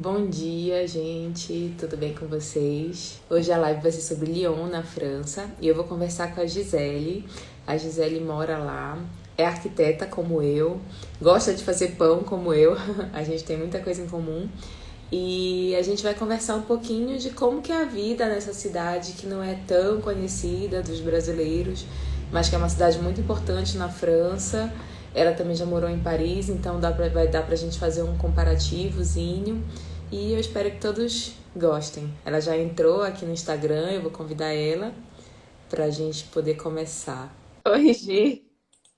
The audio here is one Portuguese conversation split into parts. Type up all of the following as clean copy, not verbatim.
Bom dia, gente. Tudo bem com vocês? Hoje a live vai ser sobre Lyon, na França, e eu vou conversar com a Gisele. A Gisele mora lá, é arquiteta como eu, gosta de fazer pão como eu. A gente tem muita coisa em comum. E a gente vai conversar um pouquinho de como que é a vida nessa cidade que não é tão conhecida dos brasileiros, mas que é uma cidade muito importante na França. Ela também já morou em Paris, então vai dar pra gente fazer um comparativozinho. E eu espero que todos gostem. Ela já entrou aqui no Instagram, eu vou convidar ela pra gente poder começar. Oi, Gi.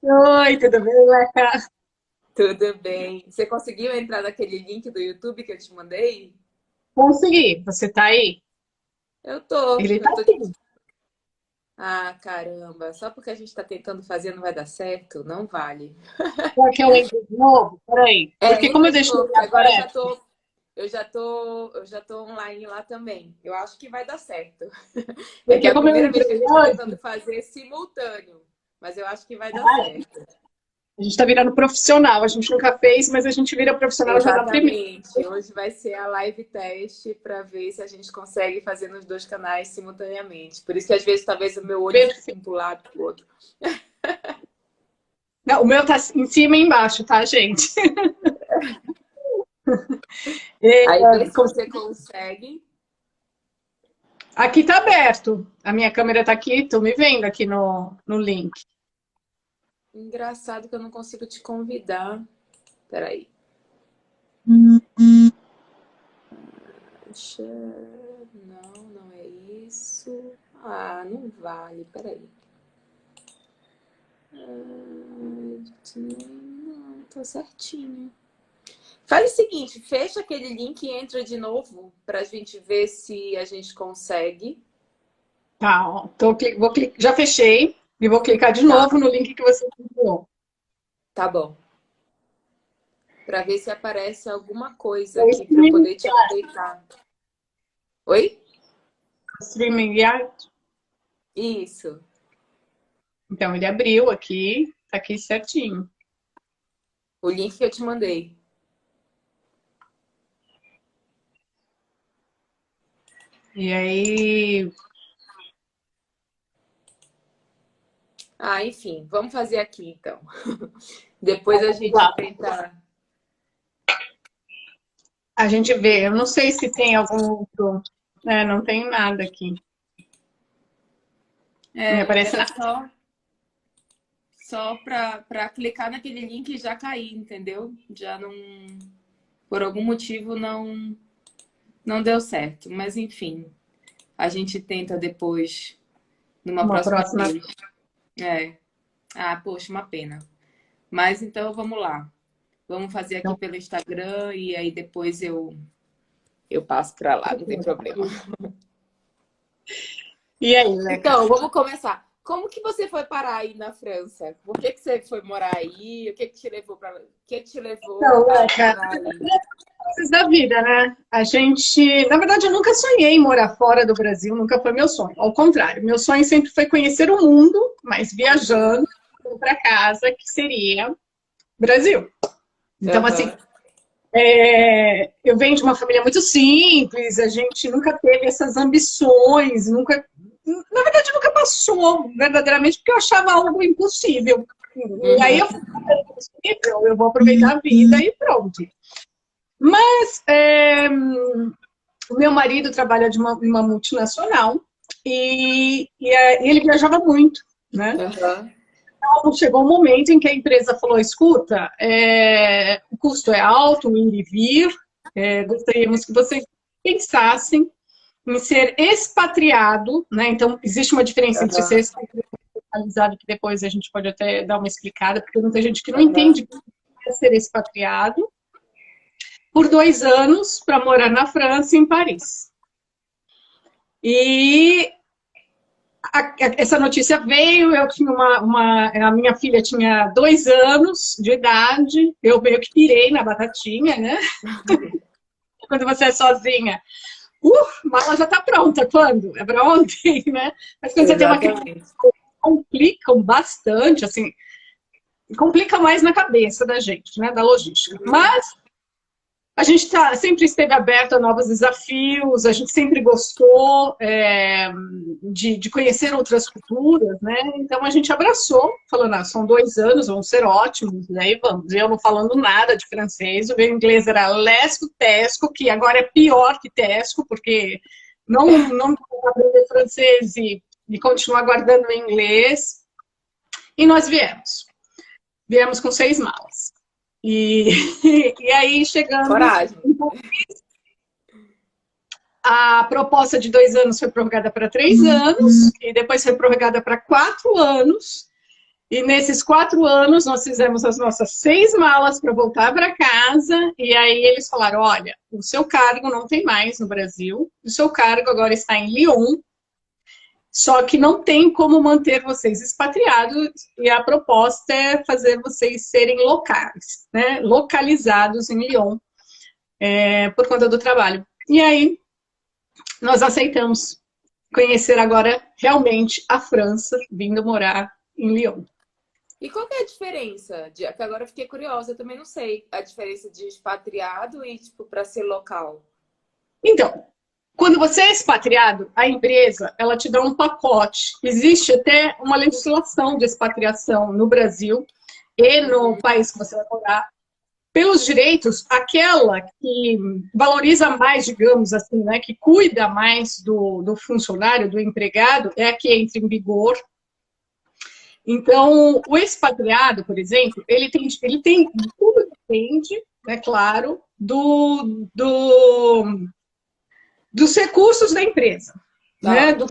Oi, tudo bem, Leca? Tudo bem? Você conseguiu entrar naquele link do YouTube que eu te mandei? Consegui. Você tá aí? Eu tô, Ele tá eu tô. aqui. Ah, caramba, só porque a gente tá tentando fazer não vai dar certo? Não vale. Quer que eu entre de novo? Peraí. Porque como eu Entra de deixei novo, ele porque agora aberto, eu já tô online lá também. Eu acho que vai dar certo. É que é porque a como eu primeira vez que a entrei gente tá tentando hoje, fazer simultâneo, mas eu acho que vai dar ai, certo. a gente tá virando profissional. A gente nunca fez, mas a gente vira profissional já na primeira. Exatamente. Hoje vai ser a live teste para ver se a gente consegue fazer nos dois canais simultaneamente. Por isso que às vezes talvez o meu olho fique Perfeito. um pro lado pro outro. Não, o meu tá em cima e embaixo, tá, gente? Aí vê se Como você consegue. aqui tá aberto. A minha câmera tá aqui, tô me vendo aqui no link. Engraçado que eu não consigo te convidar. Peraí. Não, não é isso. Ah, não vale. Peraí. Não, tá certinho. Faz o seguinte, fecha aquele link e entra de novo pra gente ver se a gente consegue. Tá, ó, já fechei e vou clicar de Tá, novo no link que você enviou. tá bom. Pra ver se aparece alguma coisa É o aqui pra eu streaming, poder te aproveitar. Oi? streaming yard. Isso. Então, ele abriu aqui, tá aqui certinho. O link que eu te mandei. E aí, Ah, enfim, vamos fazer aqui então. Depois a vamos gente lá. tenta. A gente vê. Eu não sei se tem algum outro. É, não tem nada aqui. Não me aparece Era nada. só pra clicar naquele link e já cair, entendeu? Já não. Por algum motivo não deu certo. Mas enfim, a gente tenta depois, numa Uma próxima próxima. vez. É. Ah, poxa, uma pena. Mas então vamos lá. Vamos fazer aqui Então, pelo Instagram e aí depois eu passo para lá, não tem problema. e aí, Leca? Então, vamos começar. Como que você foi parar aí na França? Por que que você foi morar aí? O que que te levou para, o que te levou Então, a Leca, morar aí? coisas da vida, né? A gente, na verdade, eu nunca sonhei em morar fora do Brasil, nunca foi meu sonho. Ao contrário, meu sonho sempre foi conhecer o mundo, mas viajando para casa, que seria Brasil. Então, assim, Aham. eu venho de uma família muito simples, a gente nunca teve essas ambições, nunca, na verdade, nunca passou verdadeiramente, porque eu achava algo impossível. E aí eu Uhum. falei, "Ah, é impossível, eu vou aproveitar a vida e pronto." Mas o meu marido trabalha de uma multinacional e ele viajava muito, né? Aham. Então, chegou um momento em que a empresa falou: escuta, o custo é alto, o ir e vir, gostaríamos que vocês pensassem em ser expatriado, né? Então, existe uma diferença entre ser Aham. expatriado, que depois a gente pode até dar uma explicada, porque tem muita gente que não Aham. entende o que é ser expatriado, por 2 anos para morar na França, em Paris. E essa notícia veio, eu tinha a minha filha tinha 2 anos de idade, eu meio que pirei na batatinha, né? Quando você é sozinha, mala já está pronta, quando? É para ontem, né? Mas quando você tem uma criança, Exatamente. complicam bastante, assim, complica mais na cabeça da gente, né? Da logística. Mas A gente sempre esteve aberto a novos desafios, a gente sempre gostou de conhecer outras culturas, né? Então a gente abraçou, falando, são 2 anos, vão ser ótimos, né? E vamos. Eu não falando nada de francês, o meu inglês era lesco, tesco, que agora é pior que tesco, porque não aprender francês e continuar guardando o inglês. E nós viemos. Viemos com 6 malas. E aí chegamos... Coragem. A proposta de 2 anos foi prorrogada para 3 anos, e depois foi prorrogada para 4 anos. E nesses 4 anos nós fizemos as nossas 6 malas para voltar para casa, e aí eles falaram, olha, o seu cargo não tem mais no Brasil, o seu cargo agora está em Lyon, só que não tem como manter vocês expatriados, e a proposta é fazer vocês serem locais, né? Localizados em Lyon, por conta do trabalho. E aí, nós aceitamos conhecer agora realmente a França, vindo morar em Lyon. E qual que é a diferença? Que agora eu fiquei curiosa, eu também não sei a diferença de expatriado e, tipo, para ser local. Então, quando você é expatriado, a empresa, ela te dá um pacote. Existe até uma legislação de expatriação no Brasil e no país que você vai morar. Pelos direitos, aquela que valoriza mais, digamos assim, né, que cuida mais do funcionário, do empregado, é a que entra em vigor. Então, o expatriado, por exemplo, ele tem tudo depende, é claro, dos recursos da empresa, né? Do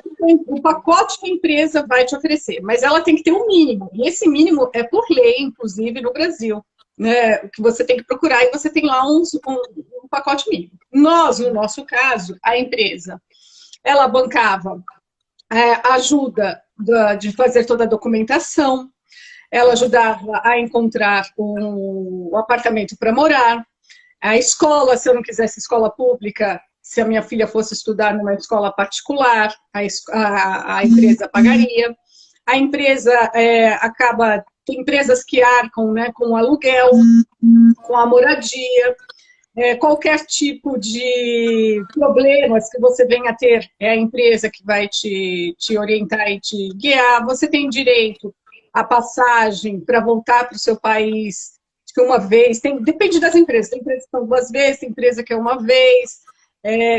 pacote que a empresa vai te oferecer. Mas ela tem que ter um mínimo, e esse mínimo é por lei, inclusive, no Brasil, né? Que você tem que procurar, e você tem lá um pacote mínimo. Nós, no nosso caso, a empresa, ela bancava ajuda de fazer toda a documentação, ela ajudava a encontrar um apartamento para morar, a escola, se eu não quisesse escola pública, se a minha filha fosse estudar numa escola particular, a empresa pagaria. A empresa tem empresas que arcam, né, com o aluguel, com a moradia, qualquer tipo de problemas que você venha a ter, é a empresa que vai te orientar e te guiar. Você tem direito à passagem para voltar para o seu país uma vez, depende das empresas, tem empresas que são 2 vezes, tem empresa que é 1 vez,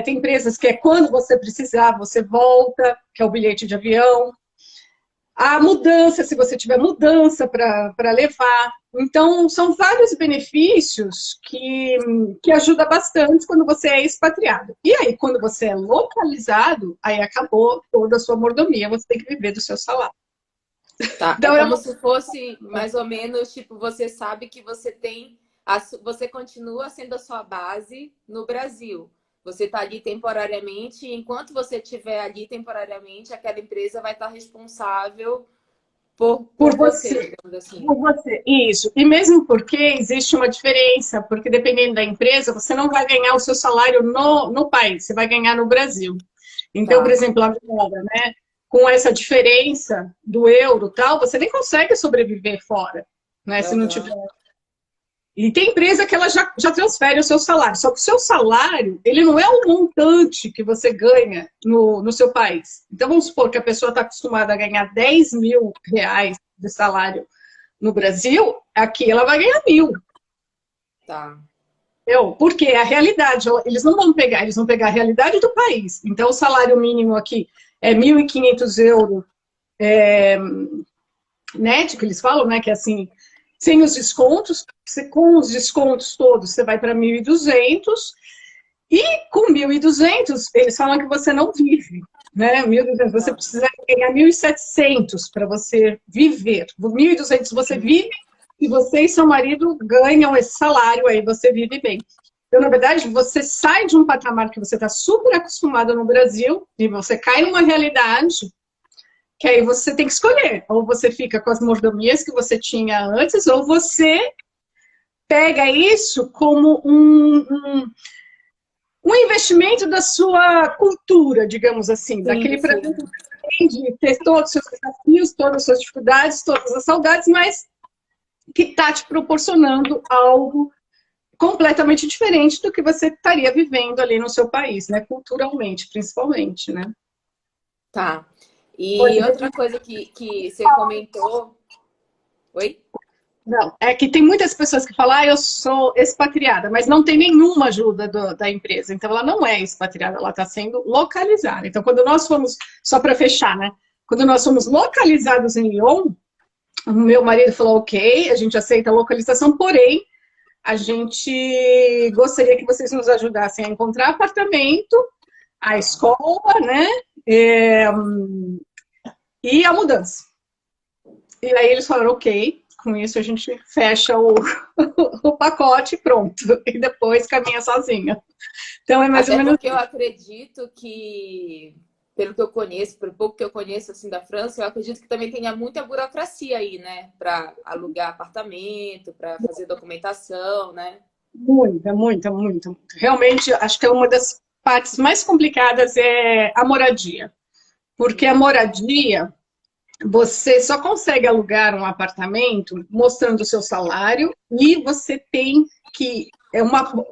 tem empresas que é quando você precisar, você volta, que é o bilhete de avião. A mudança, se você tiver mudança para levar. Então, são vários benefícios que ajudam bastante quando você é expatriado. E aí, quando você é localizado, aí acabou toda a sua mordomia, você tem que viver do seu salário. Tá, então, é como se fosse mais ou menos, tipo, você sabe que você tem, você continua sendo a sua base no Brasil. Você está ali temporariamente, e enquanto você estiver ali temporariamente, aquela empresa vai estar responsável por você, digamos assim. Por você, isso. E mesmo porque existe uma diferença, porque dependendo da empresa, você não vai ganhar o seu salário no país, você vai ganhar no Brasil. Então, por exemplo, agora, né, com essa diferença do euro e tal, você nem consegue sobreviver fora, né, se não tiver... E tem empresa que ela já transfere o seu salário. Só que o seu salário, ele não é um montante que você ganha no seu país. Então, vamos supor que a pessoa está acostumada a ganhar 10 mil reais de salário no Brasil, aqui ela vai ganhar 1.000. Tá. Porque a realidade, eles não vão pegar, eles vão pegar a realidade do país. Então, o salário mínimo aqui é 1.500 euros net, que eles falam, né, que é assim... Sem os descontos, com os descontos todos, você vai para 1.200. E com 1.200, eles falam que você não vive. Né? 1.200, você precisa ganhar 1.700 para você viver. 1.200 você vive e você e seu marido ganham esse salário, aí você vive bem. Então, na verdade, você sai de um patamar que você está super acostumado no Brasil e você cai numa realidade... que aí você tem que escolher. Ou você fica com as mordomias que você tinha antes, ou você pega isso como um investimento da sua cultura, digamos assim. Sim, daquele prazer que você tem de ter todos os seus desafios, todas as suas dificuldades, todas as saudades, mas que está te proporcionando algo completamente diferente do que você estaria vivendo ali no seu país, né? Culturalmente, principalmente, né? Tá. Pode E outra coisa que você comentou. Oi? Não, é que tem muitas pessoas que falam, eu sou expatriada, mas não tem nenhuma ajuda da empresa. Então, ela não é expatriada, ela está sendo localizada. Então, quando nós fomos, só para fechar, né? Quando nós fomos localizados em Lyon, o meu marido falou, ok, a gente aceita a localização, porém, a gente gostaria que vocês nos ajudassem a encontrar apartamento, a escola, né? E a mudança. E aí eles falaram, ok, com isso a gente fecha o pacote e pronto. E depois caminha sozinha. Então é mais ou Até menos. porque eu acredito que, pelo que eu conheço, pelo pouco que eu conheço assim da França, eu acredito que também tenha muita burocracia aí, né? Para alugar apartamento, para fazer documentação, né? Muita, muita, muita. Realmente, acho que é uma das partes mais complicadas é a moradia. Porque a moradia, você só consegue alugar um apartamento mostrando o seu salário e você tem que.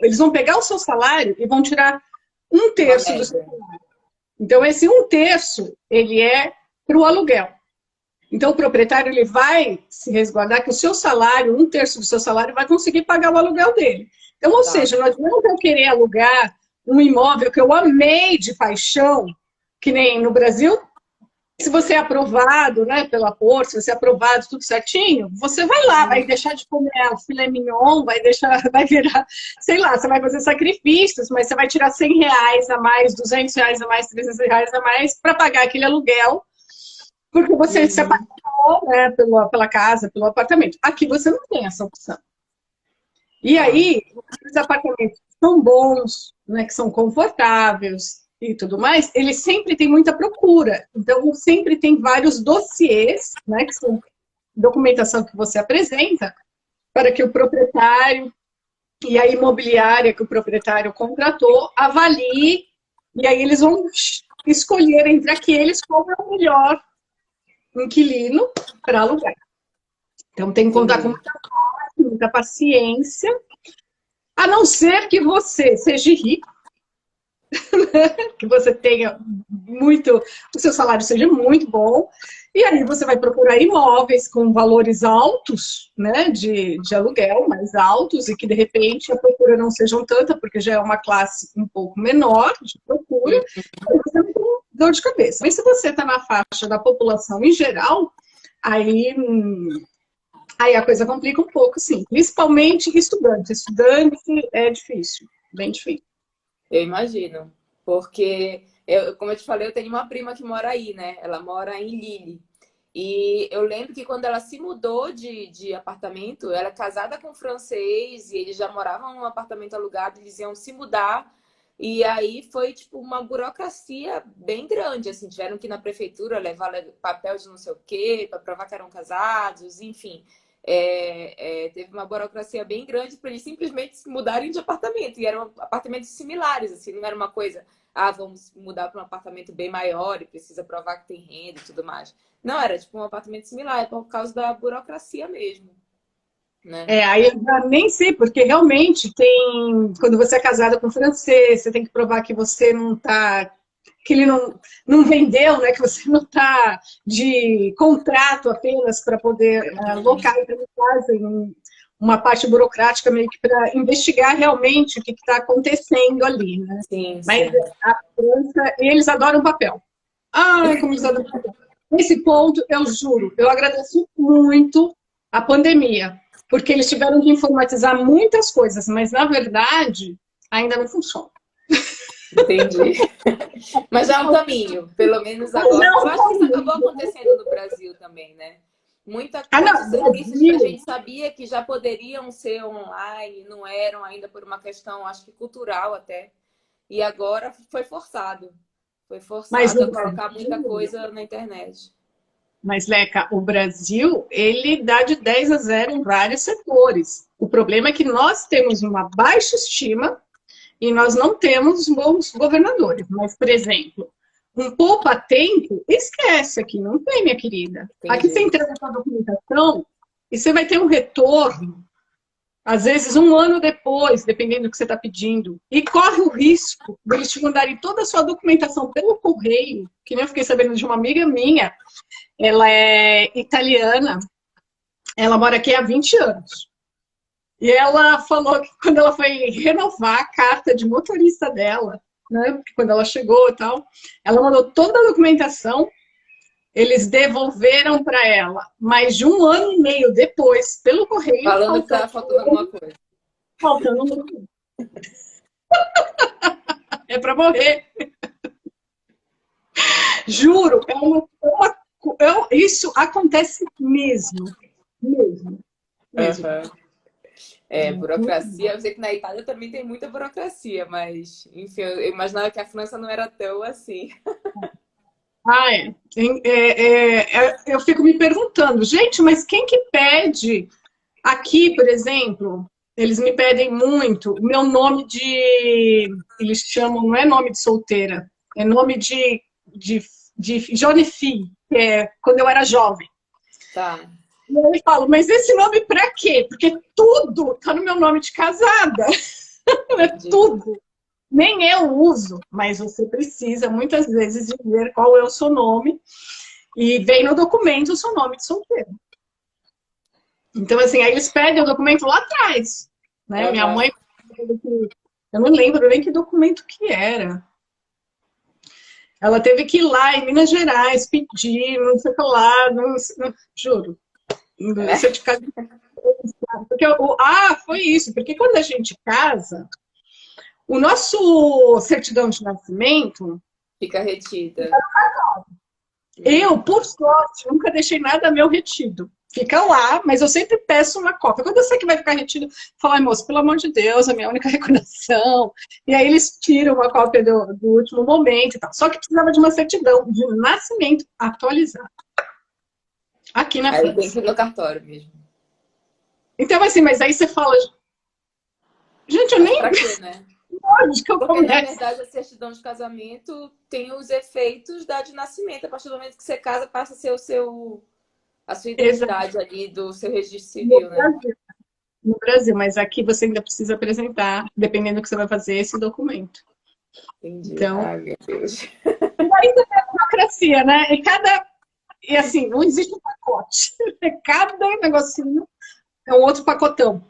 Eles vão pegar o seu salário e vão tirar um Uma terço do seu média. salário. Então, esse um terço, ele é para o aluguel. Então, o proprietário ele vai se resguardar que o seu salário, um terço do seu salário, vai conseguir pagar o aluguel dele. Então, ou Tá. seja, não adianta eu querer alugar um imóvel que eu amei de paixão, que nem no Brasil, se você é aprovado, né, pela Porto, se você é aprovado tudo certinho, você vai lá, vai deixar de comer o filé mignon, vai deixar, vai virar, sei lá, você vai fazer sacrifícios, mas você vai tirar R$ 100 a mais, R$ 200 a mais, R$ 300 a mais para pagar aquele aluguel, porque você se apaixonou, né, pela casa, pelo apartamento. Aqui você não tem essa opção. E Tá. aí, os apartamentos são bons, né, que são confortáveis e tudo mais, eles sempre têm muita procura. Então, sempre tem vários dossiês, né, que são documentação que você apresenta, para que o proprietário e a imobiliária que o proprietário contratou avalie, e aí eles vão escolher entre aqueles qual é o melhor inquilino para alugar. Então, tem que contar com Entendi. muita paciência, a não ser que você seja rico, que você tenha muito, o seu salário seja muito bom, e aí você vai procurar imóveis com valores altos, né, de aluguel, mais altos, e que de repente a procura não sejam tanta, porque já é uma classe um pouco menor de procura, e você não tem dor de cabeça. Mas se você está na faixa da população em geral, aí a coisa complica um pouco, sim. Principalmente estudante. Estudante é difícil, bem difícil. Eu imagino. Porque, como eu te falei, eu tenho uma prima que mora aí, né? Ela mora em Lille. E eu lembro que quando ela se mudou de apartamento, ela é casada com um francês e eles já moravam num apartamento alugado, eles iam se mudar. E aí foi tipo uma burocracia bem grande, assim, tiveram que ir na prefeitura levar papel de não sei o quê, para provar que eram casados, enfim. Teve uma burocracia bem grande para eles simplesmente se mudarem de apartamento. E eram apartamentos similares, assim, não era uma coisa, vamos mudar para um apartamento bem maior e precisa provar que tem renda e tudo mais. Não, era tipo um apartamento similar, é por causa da burocracia mesmo, né? Aí eu já nem sei, porque realmente tem. Quando você é casada com francês, você tem que provar que você não está. Que ele não vendeu, né? Que você não está de contrato apenas para poder alocar. Então, fazem uma parte burocrática meio que para investigar realmente o que está acontecendo ali, né? Sim, Mas sim. a França, eles adoram papel. Ai, como eles adoram papel. Nesse ponto, eu juro, eu agradeço muito a pandemia, porque eles tiveram que informatizar muitas coisas, mas na verdade ainda não funciona. Entendi. Mas já é um caminho, pelo menos agora. Mas eu acho que isso acabou acontecendo no Brasil também, né? Muitos Não, serviços que a Brasil, gente sabia que já poderiam ser online, não eram ainda por uma questão, acho que cultural até. E agora foi forçado. Foi mas forçado o a colocar muita Brasil, coisa na internet. mas Leca, o Brasil, ele dá de 10-0 em vários setores. O problema é que nós temos uma baixa estima e nós não temos bons governadores. Mas, por exemplo, um poupa-tempo, esquece aqui, não tem, minha querida. Aqui você Entendi. entrega a sua documentação e você vai ter um retorno. às vezes 1 ano depois, dependendo do que você está pedindo, e corre o risco de eles te mandarem toda a sua documentação pelo correio, que nem eu fiquei sabendo de uma amiga minha, ela é italiana, ela mora aqui há 20 anos. E ela falou que quando ela foi renovar a carta de motorista dela, né, porque quando ela chegou e tal, ela mandou toda a documentação, eles devolveram para ela, mais de 1 ano e meio depois, pelo correio, Falando que tava faltando alguma coisa. faltando um documento. É para morrer. Juro, isso acontece mesmo. Mesmo. Uhum. Burocracia. Eu sei que na Itália também tem muita burocracia, mas, enfim, eu imaginava que a França não era tão assim. Eu fico me perguntando, gente, mas quem que pede? Aqui, por exemplo, eles me pedem muito o meu nome eles chamam, não é nome de solteira, é nome de jeune fille, que é quando eu era jovem. Tá. E eu falo, mas esse nome pra quê? Porque tudo tá no meu nome de casada. Tudo. Nem eu uso, mas você precisa muitas vezes dizer qual é o seu nome e vem no documento o seu nome de solteiro. Então, assim, aí eles pedem o documento lá atrás, né? Uhum. Minha mãe, eu não lembro nem que documento que era. Ela teve que ir lá em Minas Gerais pedir, não sei o que lá, juro. Certificado. Porque, foi isso, porque quando a gente casa, o nosso certidão de nascimento fica retida. Eu, por sorte, nunca deixei nada meu retido. Fica lá, mas eu sempre peço uma cópia. Quando eu sei que vai ficar retido, eu falo, ai, moço, pelo amor de Deus, a minha única recordação. E aí eles tiram uma cópia do último momento e tal. Só que precisava de uma certidão de nascimento atualizada. Aqui na França. Aí tem que ir no cartório mesmo. Então, assim, mas aí você fala... Gente, eu mas nem... Pra quê, né? Lógico, eu Porque, na verdade, a certidão de casamento tem os efeitos da de nascimento. A partir do momento que você casa, passa a ser a sua identidade ali do seu registro civil, né? No Brasil, mas aqui você ainda precisa apresentar, dependendo do que você vai fazer, esse documento. Entendi. Então, ai, meu Deus. E aí você tem a burocracia, né? E assim, não existe um pacote. Cada negocinho é um outro pacotão.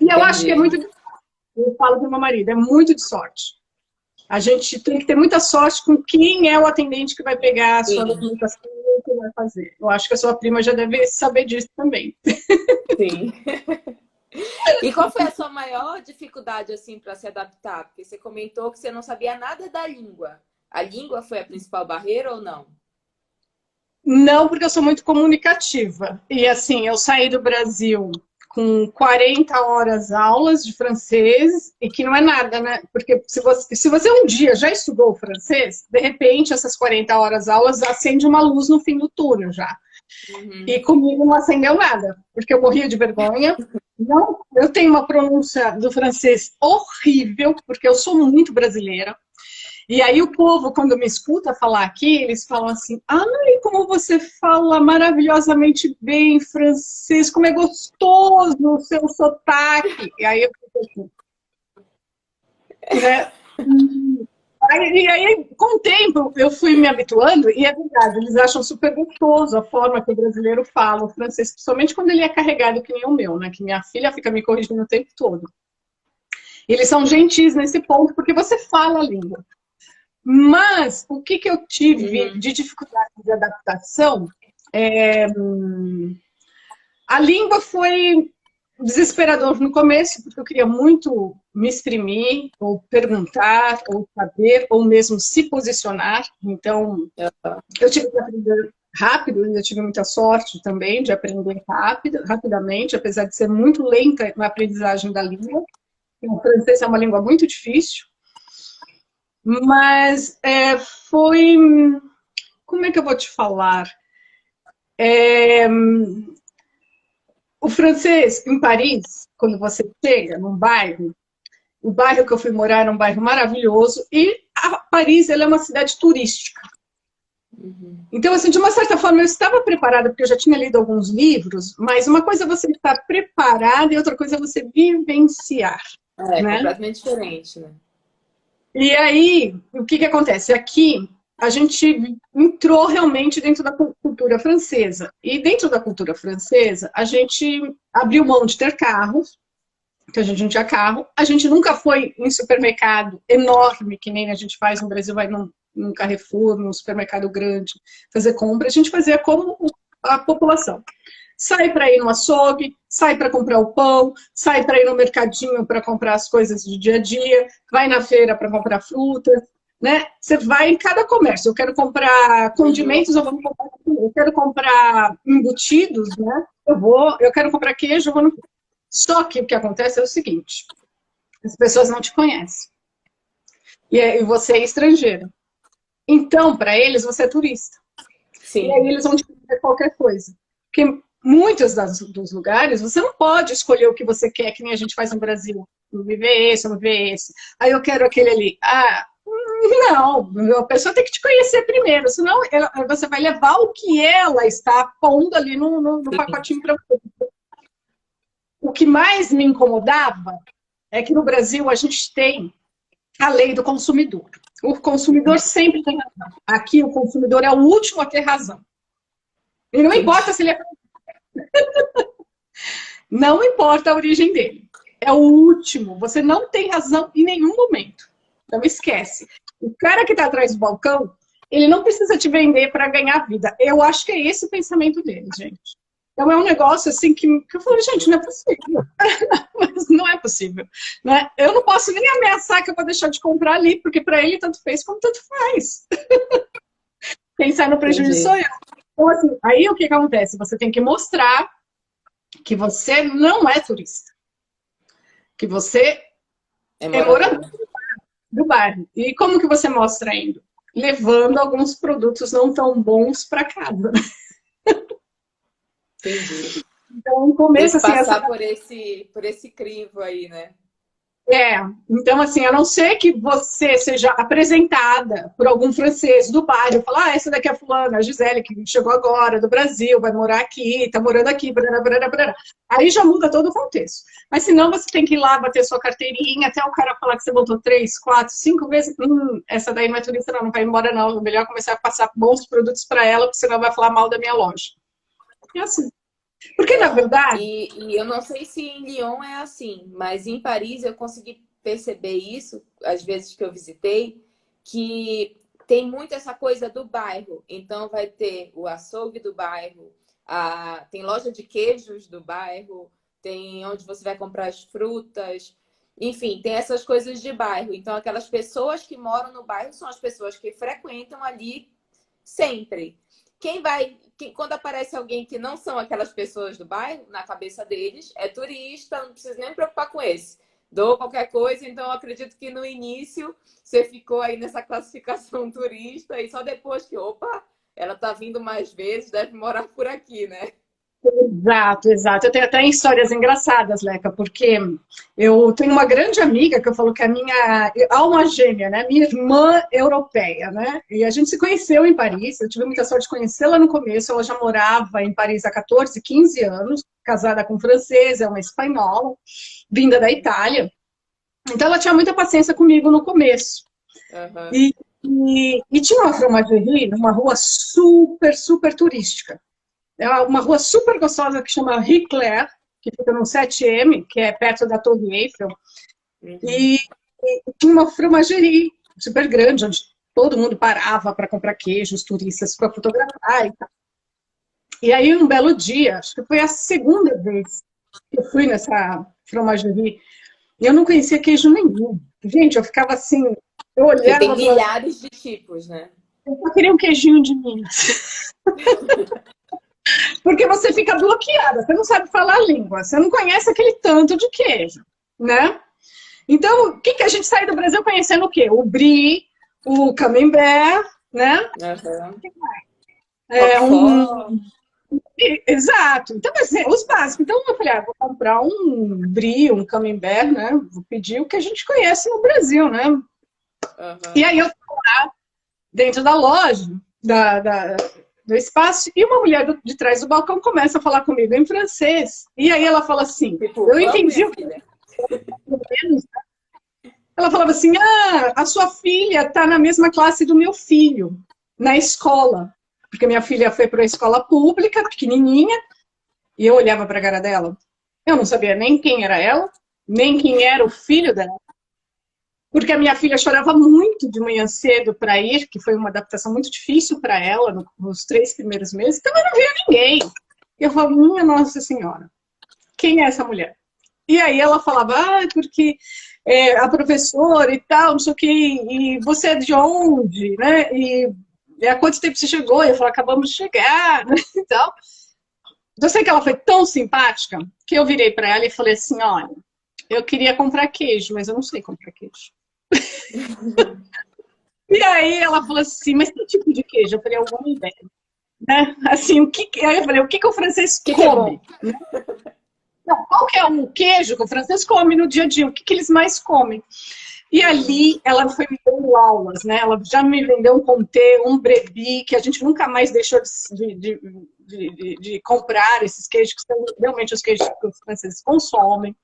E eu acho que é muito de sorte. Eu falo para o meu marido, é muito de sorte. A gente tem que ter muita sorte com quem é o atendente que vai pegar a sua documentação e que vai fazer. Eu acho que a sua prima já deve saber disso também. Sim. E qual foi a sua maior dificuldade, assim, para se adaptar? Porque você comentou que você não sabia nada da língua. A língua foi a principal barreira ou não? Não, porque eu sou muito comunicativa. E assim, eu saí do Brasil com 40 horas aulas de francês, e que não é nada, né? Porque se você um dia já estudou francês, de repente essas 40 horas aulas acende uma luz no fim do túnel já. Uhum. E comigo não acendeu nada, porque eu morria de vergonha. Não, eu tenho uma pronúncia do francês horrível, porque eu sou muito brasileira. E aí o povo, quando me escuta falar aqui, eles falam assim, ai, como você fala maravilhosamente bem francês, como é gostoso o seu sotaque. E aí eu fico assim, né? E aí, com o tempo, eu fui me habituando, e é verdade, eles acham super gostoso a forma que o brasileiro fala o francês, principalmente quando ele é carregado que nem o meu, né? Que minha filha fica me corrigindo o tempo todo. Eles são gentis nesse ponto, porque você fala a língua. Mas o que eu tive de dificuldade de adaptação, a língua foi desesperador no começo, porque eu queria muito me exprimir, ou perguntar, ou saber, ou mesmo se posicionar. Então, eu tive que aprender rápido, eu tive muita sorte também de aprender rapidamente, apesar de ser muito lenta na aprendizagem da língua. O francês é uma língua muito difícil. Mas foi... Como é que eu vou te falar? O francês, em Paris, quando você chega num bairro, o bairro que eu fui morar era um bairro maravilhoso, e Paris ela é uma cidade turística. Então, assim, de uma certa forma, eu estava preparada, porque eu já tinha lido alguns livros, mas uma coisa é você estar preparada e outra coisa é você vivenciar, É né? completamente diferente, né? E aí, o que que acontece? Aqui, a gente entrou realmente dentro da cultura francesa. E dentro da cultura francesa, a gente abriu mão de ter carros, que a gente não tinha carro. A gente nunca foi em supermercado enorme, que nem a gente faz no Brasil, vai num Carrefour, num supermercado grande, fazer compra. A gente fazia como a população. Sai para ir no açougue, sai para comprar o pão, sai para ir no mercadinho para comprar as coisas do dia a dia, vai na feira para comprar frutas, né? Você vai em cada comércio. Eu quero comprar condimentos, eu quero comprar embutidos, né? Eu quero comprar queijo, eu vou no... Só que o que acontece é o seguinte: as pessoas não te conhecem. E você é estrangeiro. Então, para eles, você é turista. Sim. E aí eles vão te pedir qualquer coisa. Porque muitos dos lugares, você não pode escolher o que você quer, que nem a gente faz no Brasil. Não me vê esse, não me vê esse. Aí eu quero aquele ali. Ah, não. A pessoa tem que te conhecer primeiro, senão você vai levar o que ela está pondo ali no pacotinho para você. O que mais me incomodava é que no Brasil a gente tem a lei do consumidor. O consumidor sempre tem razão. Aqui o consumidor é o último a ter razão. E não importa se ele é... Não importa a origem dele. É o último. Você não tem razão em nenhum momento. Então esquece. O cara que está atrás do balcão, ele não precisa te vender para ganhar vida. Eu acho que é esse o pensamento dele, gente. Então é um negócio assim que eu falo, gente, não é possível. Mas não é possível. Né? Eu não posso nem ameaçar que eu vou deixar de comprar ali, porque para ele tanto fez como tanto faz. Quem sai no prejuízo sou eu. Então, assim, aí o que acontece? Você tem que mostrar que você não é turista. Que você é morador do bairro. E como que você mostra indo? Levando alguns produtos não tão bons para casa. Entendi. Então, no começo, assim... Passar por esse crivo aí, né? Então assim, a não ser que você seja apresentada por algum francês do bairro, falar, essa daqui é a fulana, a Gisele, que chegou agora do Brasil, vai morar aqui, tá morando aqui, brará, brará, brará. Aí já muda todo o contexto. Mas senão você tem que ir lá bater sua carteirinha, até o cara falar que você voltou 3, 4, 5 vezes, essa daí não é turista não vai embora não, é melhor começar a passar bons produtos para ela, porque senão vai falar mal da minha loja. É assim. Porque, na verdade... E eu não sei se em Lyon é assim, mas em Paris eu consegui perceber isso, às vezes que eu visitei, que tem muito essa coisa do bairro. Então vai ter o açougue do bairro, tem loja de queijos do bairro, tem onde você vai comprar as frutas. Enfim, tem essas coisas de bairro. Então aquelas pessoas que moram no bairro são as pessoas que frequentam ali sempre. Quando aparece alguém que não são aquelas pessoas do bairro, na cabeça deles, é turista, não precisa nem me preocupar com esse. Dou qualquer coisa, então eu acredito que no início você ficou aí nessa classificação turista e só depois que, opa, ela tá vindo mais vezes, deve morar por aqui, né? Exato, exato. Eu tenho até histórias engraçadas, Leca, porque eu tenho uma grande amiga que eu falo que é a minha alma gêmea, né? Minha irmã europeia, né? E a gente se conheceu em Paris, eu tive muita sorte de conhecê-la no começo, ela já morava em Paris há 14, 15 anos, casada com um francês, é uma espanhola, vinda da Itália. Então ela tinha muita paciência comigo no começo. Uhum. E tinha uma fromagerie numa rua super, super turística. É uma rua super gostosa que chama Rue Claire, que fica no 7M, que é perto da Torre Eiffel. Uhum. E tinha uma fromagerie super grande, onde todo mundo parava para comprar queijos, turistas para fotografar e tal. E aí, um belo dia, acho que foi a segunda vez que eu fui nessa fromagerie, e eu não conhecia queijo nenhum. Gente, eu ficava assim, eu olhava... Tem milhares de tipos, né? Eu só queria um queijinho de Minas. Porque você fica bloqueada, você não sabe falar a língua, você não conhece aquele tanto de queijo, né? Então, o que a gente sai do Brasil conhecendo o quê? O brie, o camembert, né? Uhum. Exato. Então, assim, os básicos. Então, eu falei, vou comprar um brie, um camembert, né? Vou pedir o que a gente conhece no Brasil, né? Uhum. E aí eu fui lá dentro da loja do espaço, e uma mulher de trás do balcão começa a falar comigo em francês. E aí ela fala assim, Tipo, eu entendi o que ela falava assim, a sua filha está na mesma classe do meu filho, na escola. Porque minha filha foi para a escola pública, pequenininha, e eu olhava para a cara dela. Eu não sabia nem quem era ela, nem quem era o filho dela. Porque a minha filha chorava muito de manhã cedo para ir, que foi uma adaptação muito difícil para ela nos 3 primeiros meses, então eu não via ninguém. Eu falava, minha Nossa Senhora, quem é essa mulher? E aí ela falava, porque a professora e tal, não sei o quê, e você é de onde, né? E há quanto tempo você chegou? Eu falei, acabamos de chegar, né? E tal. Eu sei que ela foi tão simpática que eu virei para ela e falei assim, olha, eu queria comprar queijo, mas eu não sei comprar queijo. E aí ela falou assim, mas que tipo de queijo? Eu falei, alguma ideia. Né? Assim, aí eu falei, o que o francês come? Que é Não, qual que é o queijo que o francês come no dia a dia? O que eles mais comem? E ali ela foi me dando aulas, né? Ela já me vendeu um comté, um brebis, que a gente nunca mais deixou de comprar esses queijos, que são realmente os queijos que os franceses consomem.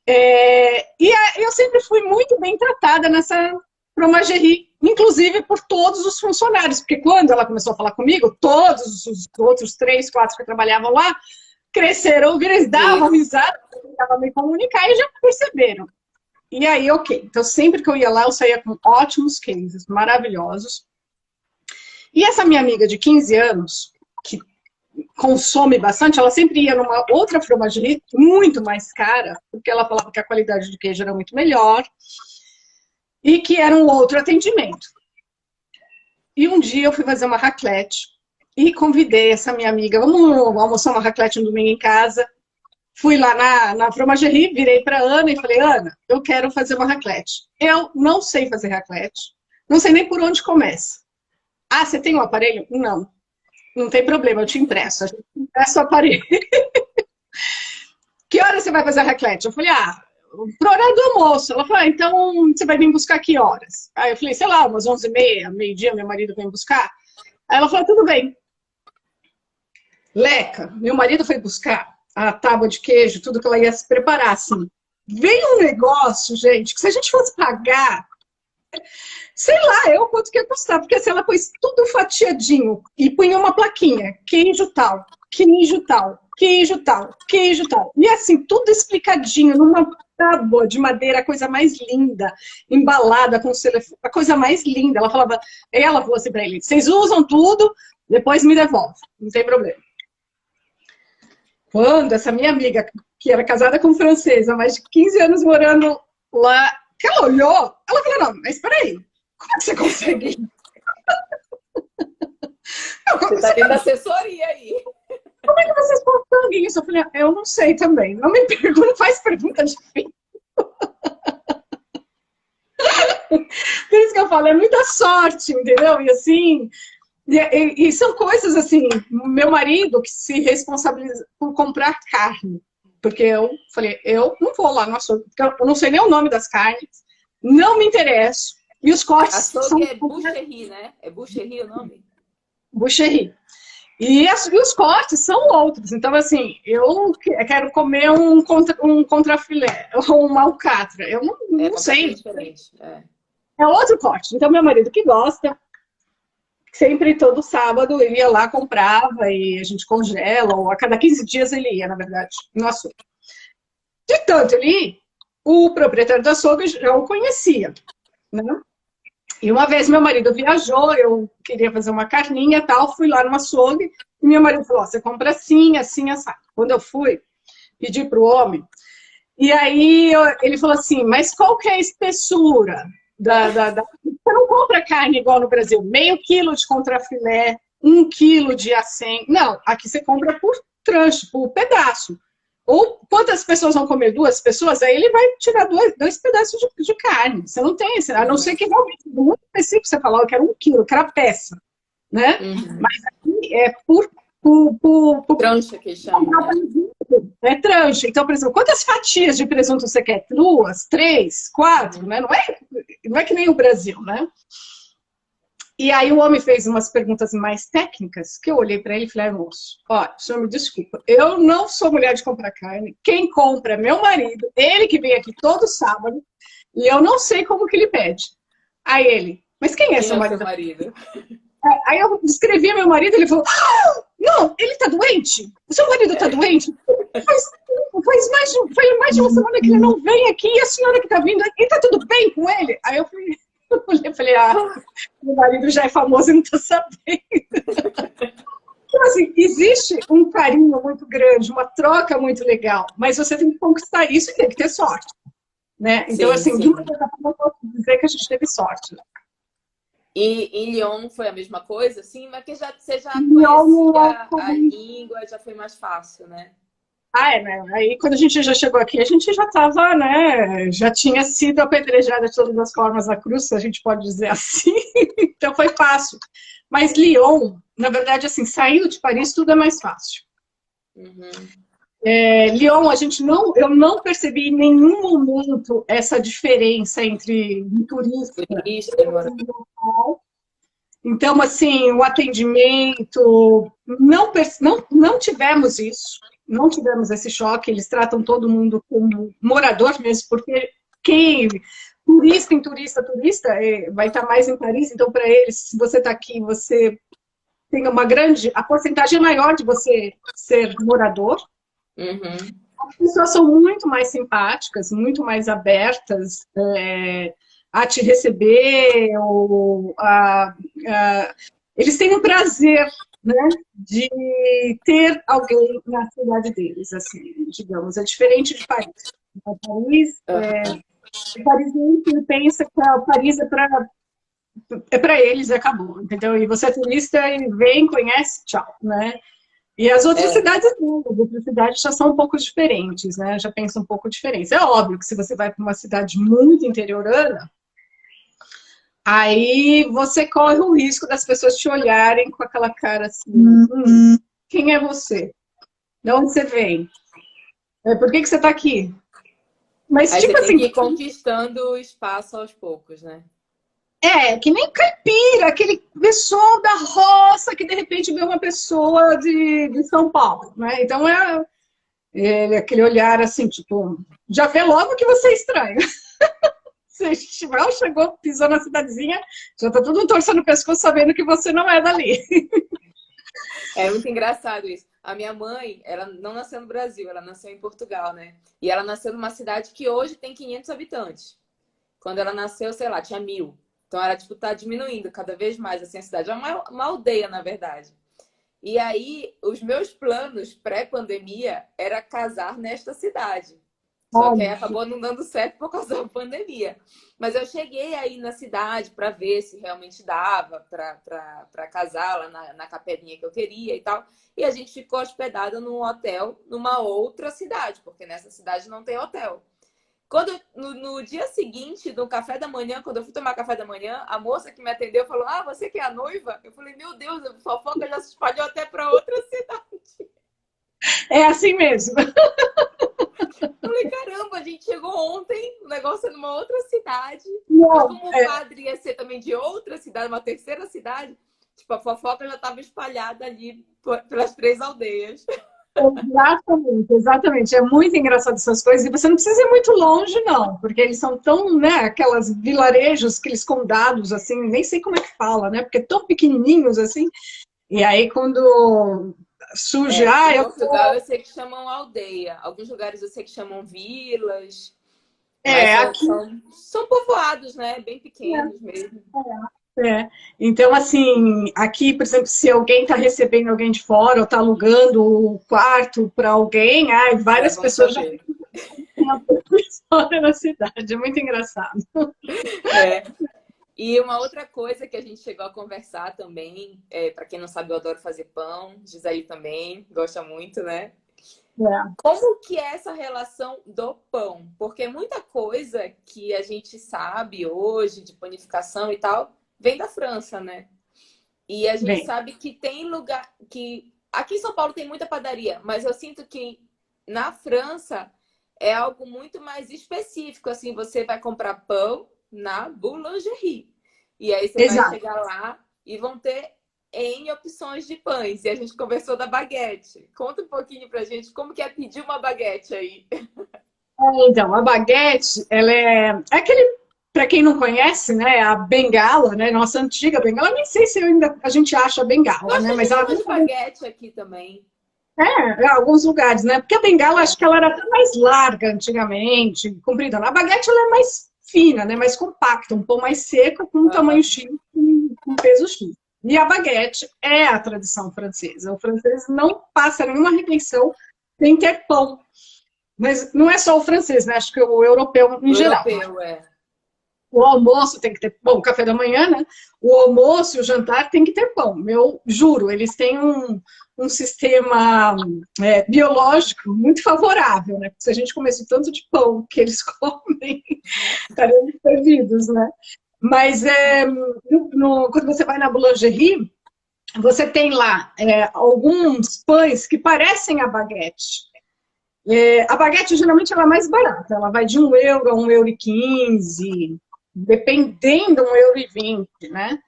Eu sempre fui muito bem tratada nessa fromagerie, inclusive por todos os funcionários, porque quando ela começou a falar comigo, todos os outros 3, 4 que trabalhavam lá cresceram, eles davam risada, tentavam me comunicar e já perceberam. E aí, ok. Então, sempre que eu ia lá, eu saía com ótimos cases, maravilhosos. E essa minha amiga de 15 anos, que consome bastante, ela sempre ia numa outra fromagerie, muito mais cara, porque ela falava que a qualidade do queijo era muito melhor, e que era um outro atendimento. E um dia eu fui fazer uma raclette, e convidei essa minha amiga, vamos almoçar uma raclette um domingo em casa. Fui lá na fromagerie, virei para Ana e falei, Ana, eu quero fazer uma raclette. Eu não sei fazer raclette, não sei nem por onde começa. Ah, você tem um aparelho? Não, não tem problema, eu te empresto. A gente empresta o aparelho. Que hora você vai fazer a raclette? Eu falei, pro horário do almoço. Ela falou, então você vai vir buscar que horas? Aí eu falei, sei lá, umas 11h30, meio-dia, meu marido vem buscar. Aí ela falou, tudo bem. Leca, meu marido foi buscar a tábua de queijo, tudo que ela ia se preparar, assim. Veio um negócio, gente, que se a gente fosse pagar, sei lá, quanto que ia custar, porque assim, ela pôs tudo fatiadinho e punha uma plaquinha, queijo tal, queijo tal, queijo tal, queijo tal. E assim, tudo explicadinho, numa tábua de madeira, a coisa mais linda, embalada com celofane, a coisa mais linda. Ela falava, ela falou assim pra ele, vocês usam tudo, depois me devolve, não tem problema. Quando essa minha amiga, que era casada com um francês, há mais de 15 anos morando lá, que ela olhou, ela falou, não, mas peraí, como é que você consegue? Você está tendo assessoria aí. Como é que vocês conseguem isso? Eu falei, eu não sei também, não me pergunta, não faz pergunta difícil. Por isso que eu falo, é muita sorte, entendeu? E assim... E são coisas assim, meu marido que se responsabiliza por comprar carne, porque eu falei, eu não vou lá no açougue, porque eu não sei nem o nome das carnes, não me interesso, e os cortes açougue são... é boucherie, né? É boucherie o nome? Boucherie. E os cortes são outros, então assim, eu quero comer um contrafilé, ou uma alcatra, eu não sei. Diferente. É outro corte, então meu marido que gosta, sempre, todo sábado, ele ia lá, comprava e a gente congela, ou a cada 15 dias ele ia, na verdade, no açougue. De tanto ele ir, o proprietário do açougue já o conhecia, né? E uma vez meu marido viajou, eu queria fazer uma carninha e tal, fui lá no açougue, e meu marido falou, você compra assim, assim, assado. Quando eu fui, pedi pro homem, e aí ele falou assim, mas qual que é a espessura? Você não compra carne igual no Brasil, meio quilo de contrafilé, 1 quilo de acém. Não, aqui você compra por tranche, por pedaço. Ou quantas pessoas vão comer? 2 pessoas? Aí ele vai tirar 2 pedaços de carne. Você não tem, a não ser que realmente, muito específico, você falou que era 1 quilo, que era peça. Né? Uhum. Mas aqui é por trancha que chama. É trancha. Então, por exemplo, quantas fatias de presunto você quer? 2, 3, 4, né? Não é que nem o Brasil, né? E aí o homem fez umas perguntas mais técnicas, que eu olhei para ele e falei, moço, ó, o senhor me desculpa, eu não sou mulher de comprar carne, quem compra é meu marido, ele que vem aqui todo sábado, e eu não sei como que ele pede. Aí ele, mas quem é Quem seu é o seu marido? marido? Aí eu descrevi meu marido, ele falou, ah, não, ele tá doente? O seu marido tá doente? Faz, foi mais de uma semana que ele não vem aqui, e a senhora que tá vindo, e tá tudo bem com ele? Aí eu fui, eu falei, ah, meu marido já é famoso e não tá sabendo. Então, assim, existe um carinho muito grande, uma troca muito legal, mas você tem que conquistar isso e tem que ter sorte, né? Então, Sim, assim, de uma sim. certa forma, eu posso dizer que a gente teve sorte. E em Lyon foi a mesma coisa, sim, mas que você já E conhecia a língua, já foi mais fácil, né? ah, é, né? Aí quando a gente já chegou aqui, a gente já estava, né? Já tinha sido apedrejada de todas as formas na cruz, se a gente pode dizer assim. Então foi fácil. Mas Lyon, na verdade, assim, saindo de Paris, tudo é mais fácil. Uhum. Lyon, eu não percebi em nenhum momento essa diferença entre um turista. Turista, demora. Então, assim, o atendimento, não tivemos isso, não tivemos esse choque, eles tratam todo mundo como morador mesmo, porque quem, turista, vai estar mais em Paris, então para eles, se você está aqui, você tem a porcentagem é maior de você ser morador. Uhum. As pessoas são muito mais simpáticas, muito mais abertas a te receber, eles têm um prazer, né, de ter alguém na cidade deles, assim, digamos. É diferente de Paris. Paris, Uhum. o parisiense ele pensa que Paris é para eles e acabou, entendeu? E você é turista e vem, conhece, tchau, né? E as outras É. cidades não, as outras cidades já são um pouco diferentes, né? Já pensam um pouco diferente. É óbvio que se você vai para uma cidade muito interiorana, aí você corre o risco das pessoas te olharem com aquela cara assim, quem é você? De onde você vem? Por que você está aqui? Mas, Aí você tipo tem assim, que ir conquistando o espaço aos poucos, né? que nem caipira, aquele pessoal da roça que de repente vê uma pessoa de São Paulo, né? Então aquele olhar assim, tipo, já vê logo que você é estranho. Você mal chegou, pisou na cidadezinha, já tá todo mundo torcendo o pescoço sabendo que você não é dali. É muito engraçado isso. A minha mãe, ela não nasceu no Brasil, ela nasceu em Portugal, né? E ela nasceu numa cidade que hoje tem 500 habitantes. Quando ela nasceu, sei lá, tinha 1.000. Então ela, tipo, tá diminuindo cada vez mais, assim, a cidade. É uma aldeia, na verdade. E aí, os meus planos pré-pandemia era casar nesta cidade. Só que aí Olha, acabou não dando certo por causa da pandemia. Mas eu cheguei aí na cidade para ver se realmente dava para casar lá na capelinha que eu queria e tal. E a gente ficou hospedada num hotel numa outra cidade, porque nessa cidade não tem hotel. No dia seguinte, no café da manhã, quando eu fui tomar café da manhã, a moça que me atendeu falou: Ah, você que é a noiva? Eu falei: Meu Deus, a fofoca já se espalhou até para outra cidade. é assim mesmo. Eu falei: Caramba, a gente chegou ontem, o negócio é numa outra cidade. Mas Não, como o padre ia ser também de outra cidade, uma terceira cidade, tipo, a fofoca já estava espalhada ali pelas 3 aldeias. exatamente, exatamente. É muito engraçado essas coisas. E você não precisa ir muito longe, não, porque eles são tão, né, aquelas vilarejos, aqueles condados, assim, nem sei como é que fala, né, porque tão pequenininhos, assim. E aí, quando surge, Em eu Portugal eu sei que chamam aldeia. Alguns lugares eu sei que chamam vilas. Mas aqui são povoados, né? Bem pequenos mesmo. Então, assim, aqui, por exemplo, se alguém está recebendo alguém de fora ou está alugando o quarto para alguém, Já várias vão pessoas já saber. têm a história na cidade. É muito engraçado. É. E uma outra coisa que a gente chegou a conversar também, para quem não sabe, eu adoro fazer pão. Gisele também gosta muito, né? É, Como que é essa relação do pão? Porque muita coisa que a gente sabe hoje de panificação e tal vem da França, né? E a gente bem, sabe que tem lugar que aqui em São Paulo tem muita padaria, mas eu sinto que na França é algo muito mais específico, assim, você vai comprar pão na boulangerie. E aí você vai exato. chegar lá e vão ter N opções de pães. E a gente conversou da baguete. Conta um pouquinho pra gente como que é pedir uma baguete aí. Então, a baguete, ela é aquele, para quem não conhece, né, a bengala, né, nossa antiga bengala, nem sei se ainda a gente acha Eu bengala, acho né, que a mas gente ela chama de baguete aqui também. em alguns lugares, né, porque a bengala É. acho que ela era até mais larga antigamente, comprida. A baguete ela é mais fina, né, mais compacta, um pão mais seco, com um tamanho Aham. X, com peso X. E a baguete é a tradição francesa. O francês não passa nenhuma refeição sem ter pão. Mas não é só o francês, né? Acho que o europeu em O geral. europeu, é. O almoço tem que ter pão, o café da manhã, né? O almoço e o jantar tem que ter pão. Eu juro, eles têm um sistema biológico muito favorável, né? Porque se a gente comesse o tanto de pão que eles comem, estaremos perdidos, né? Mas quando você vai na boulangerie, você tem lá alguns pães que parecem a baguete. A baguete geralmente ela é mais barata, ela vai de €1 a €1,15, dependendo, €1,20, né?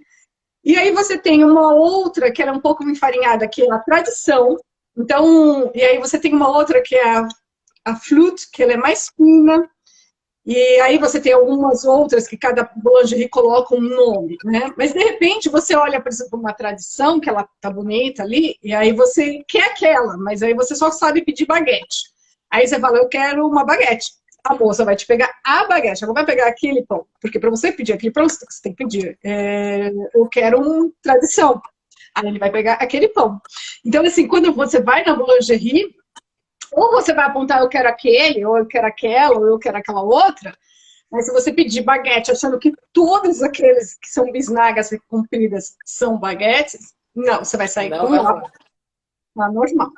E aí você tem uma outra que era um pouco enfarinhada, que é a tradição. Então, e aí você tem uma outra que é a flute, que ela é mais fina. E aí você tem algumas outras que cada boulangerie coloca um nome, né? Mas de repente você olha, por exemplo, uma tradição que ela tá bonita ali, e aí você quer aquela, mas aí você só sabe pedir baguete. Aí você fala, eu quero uma baguete. A moça vai te pegar a baguete, ela não vai pegar aquele pão, porque para você pedir aquele pão, você tem que pedir, eu quero uma tradição. Aí ele vai pegar aquele pão. Então, assim, quando você vai na boulangerie, ou você vai apontar, eu quero aquele, ou eu quero aquela, ou eu quero aquela outra, mas se você pedir baguete achando que todos aqueles que são bisnagas e compridas são baguetes, não, você vai sair com Não vai uma rolar. normal.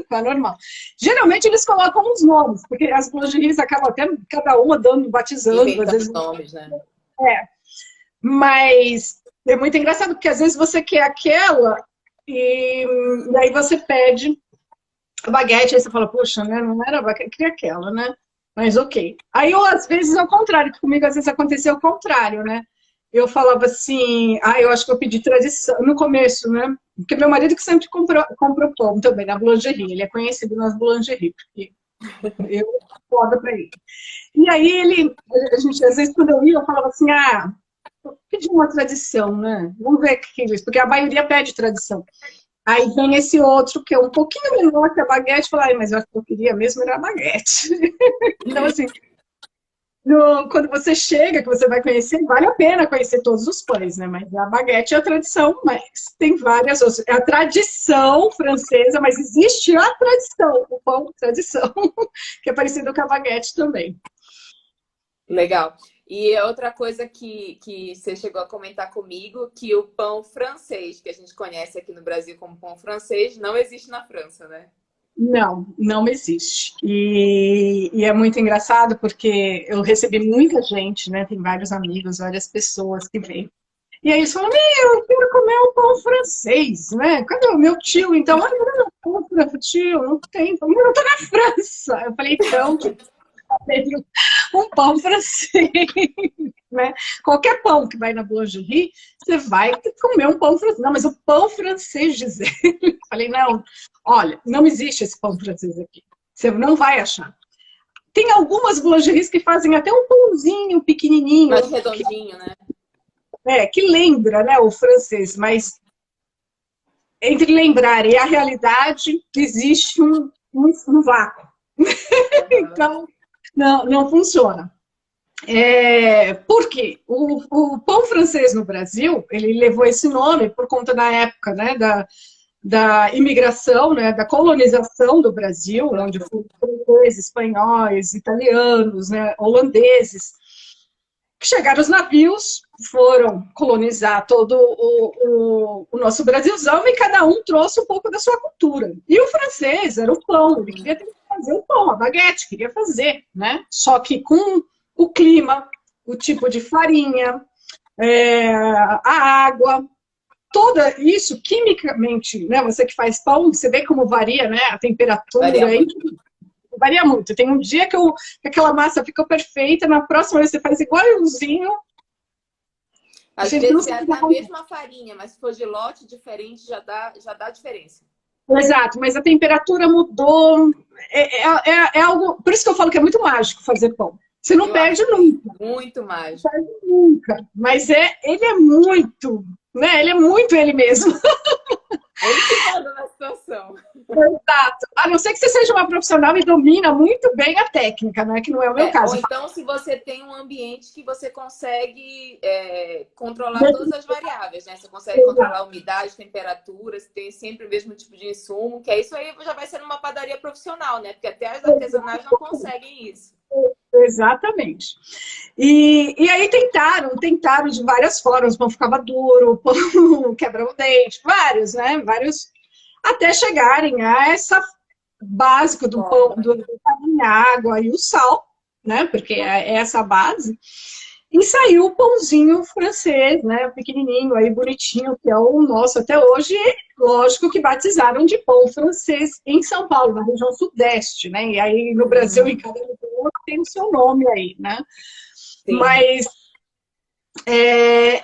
Tá normal. Geralmente eles colocam uns nomes, porque as boulangeries acabam até cada uma dando, batizando, às Inventando vezes. nomes, né? É. Mas é muito engraçado, porque às vezes você quer aquela e aí você pede a baguete, aí você fala, poxa, né, não era a baguete, eu queria aquela, né? Mas ok. Aí eu, às vezes, ao contrário, que comigo às vezes aconteceu ao contrário, né? Eu falava assim, eu acho que eu pedi tradição, no começo, né? Porque meu marido que sempre comprou pão também, na boulangerie, ele é conhecido nas boulangeries, porque eu foda pra ele. E aí a gente, às vezes, quando eu ia, eu falava assim, pedi uma tradição, né? Vamos ver o que é isso, porque a maioria pede tradição. Aí vem esse outro que é um pouquinho menor que a baguete, e fala, mas eu acho que eu queria mesmo era a baguete. Então, assim, quando você chega, que você vai conhecer, vale a pena conhecer todos os pães, né? Mas a baguete é a tradição, mas tem várias outras. É a tradição francesa, mas existe a tradição, o pão tradição, que é parecido com a baguete também. Legal. E é outra coisa que você chegou a comentar comigo, que o pão francês, que a gente conhece aqui no Brasil como pão francês, não existe na França, né? Não, não existe. E é muito engraçado porque eu recebi muita gente, né? Tem vários amigos, várias pessoas que vêm. E aí eles falam, eu quero comer um pão francês, né? Cadê o meu tio? Então, não, pão francês, tio, não tem. Eu não tô na França. Eu falei, então, tio, um pão francês, né? Qualquer pão que vai na boulangerie, você vai comer um pão francês. Não, mas o pão francês, Gisele. Eu falei, não, olha, não existe esse pão francês aqui. Você não vai achar. Tem algumas boulangeries que fazem até um pãozinho pequenininho, Mais redondinho, né? que lembra, né, o francês, mas entre lembrar e a realidade existe um vácuo. Uhum. Então, não funciona. Por quê? O pão francês no Brasil, ele levou esse nome por conta da época, né, da imigração, né, da colonização do Brasil, onde foram franceses, espanhóis, italianos, né, holandeses, que chegaram os navios, foram colonizar todo o nosso Brasilzão e cada um trouxe um pouco da sua cultura. E o francês era o pão, ele queria fazer o pão, a baguete, queria fazer, né? Só que com o clima, o tipo de farinha, a água, tudo isso quimicamente, né? Você que faz pão, você vê como varia, né? A temperatura, Varia muito. varia muito. Tem um dia que aquela massa ficou perfeita, na próxima vez você faz igualzinho. Às A gente não vezes é sabe até a mesma farinha, mas se for de lote diferente, já dá diferença. exato, mas a temperatura mudou. É algo. Por isso que eu falo que é muito mágico fazer pão. Você não Eu acho perde também. nunca, Muito não mágico. perde nunca. Mas ele é muito, né? Ele é muito ele mesmo. Ele que manda na situação. Exato. A não ser que você seja uma profissional e domina muito bem a técnica, né? Que não é o meu Ou caso. então, se você tem um ambiente que você consegue controlar todas as variáveis, né? Você consegue controlar a umidade, temperatura, você tem sempre o mesmo tipo de insumo, que é isso aí já vai ser numa padaria profissional, né? Porque até as artesanais não conseguem isso. Exatamente. E aí tentaram de várias formas, o pão ficava duro, o pão quebrava o dente, vários, né? Vários, até chegarem a essa básico do pão, Forma. do farinha, água e o sal, né? Porque é essa a base. E saiu o pãozinho francês, né? Pequenininho, aí bonitinho, que é o nosso até hoje. Lógico que batizaram de pão francês em São Paulo, na região sudeste, né? E aí no Brasil, em cada região, tem o seu nome aí, né? Sim. Mas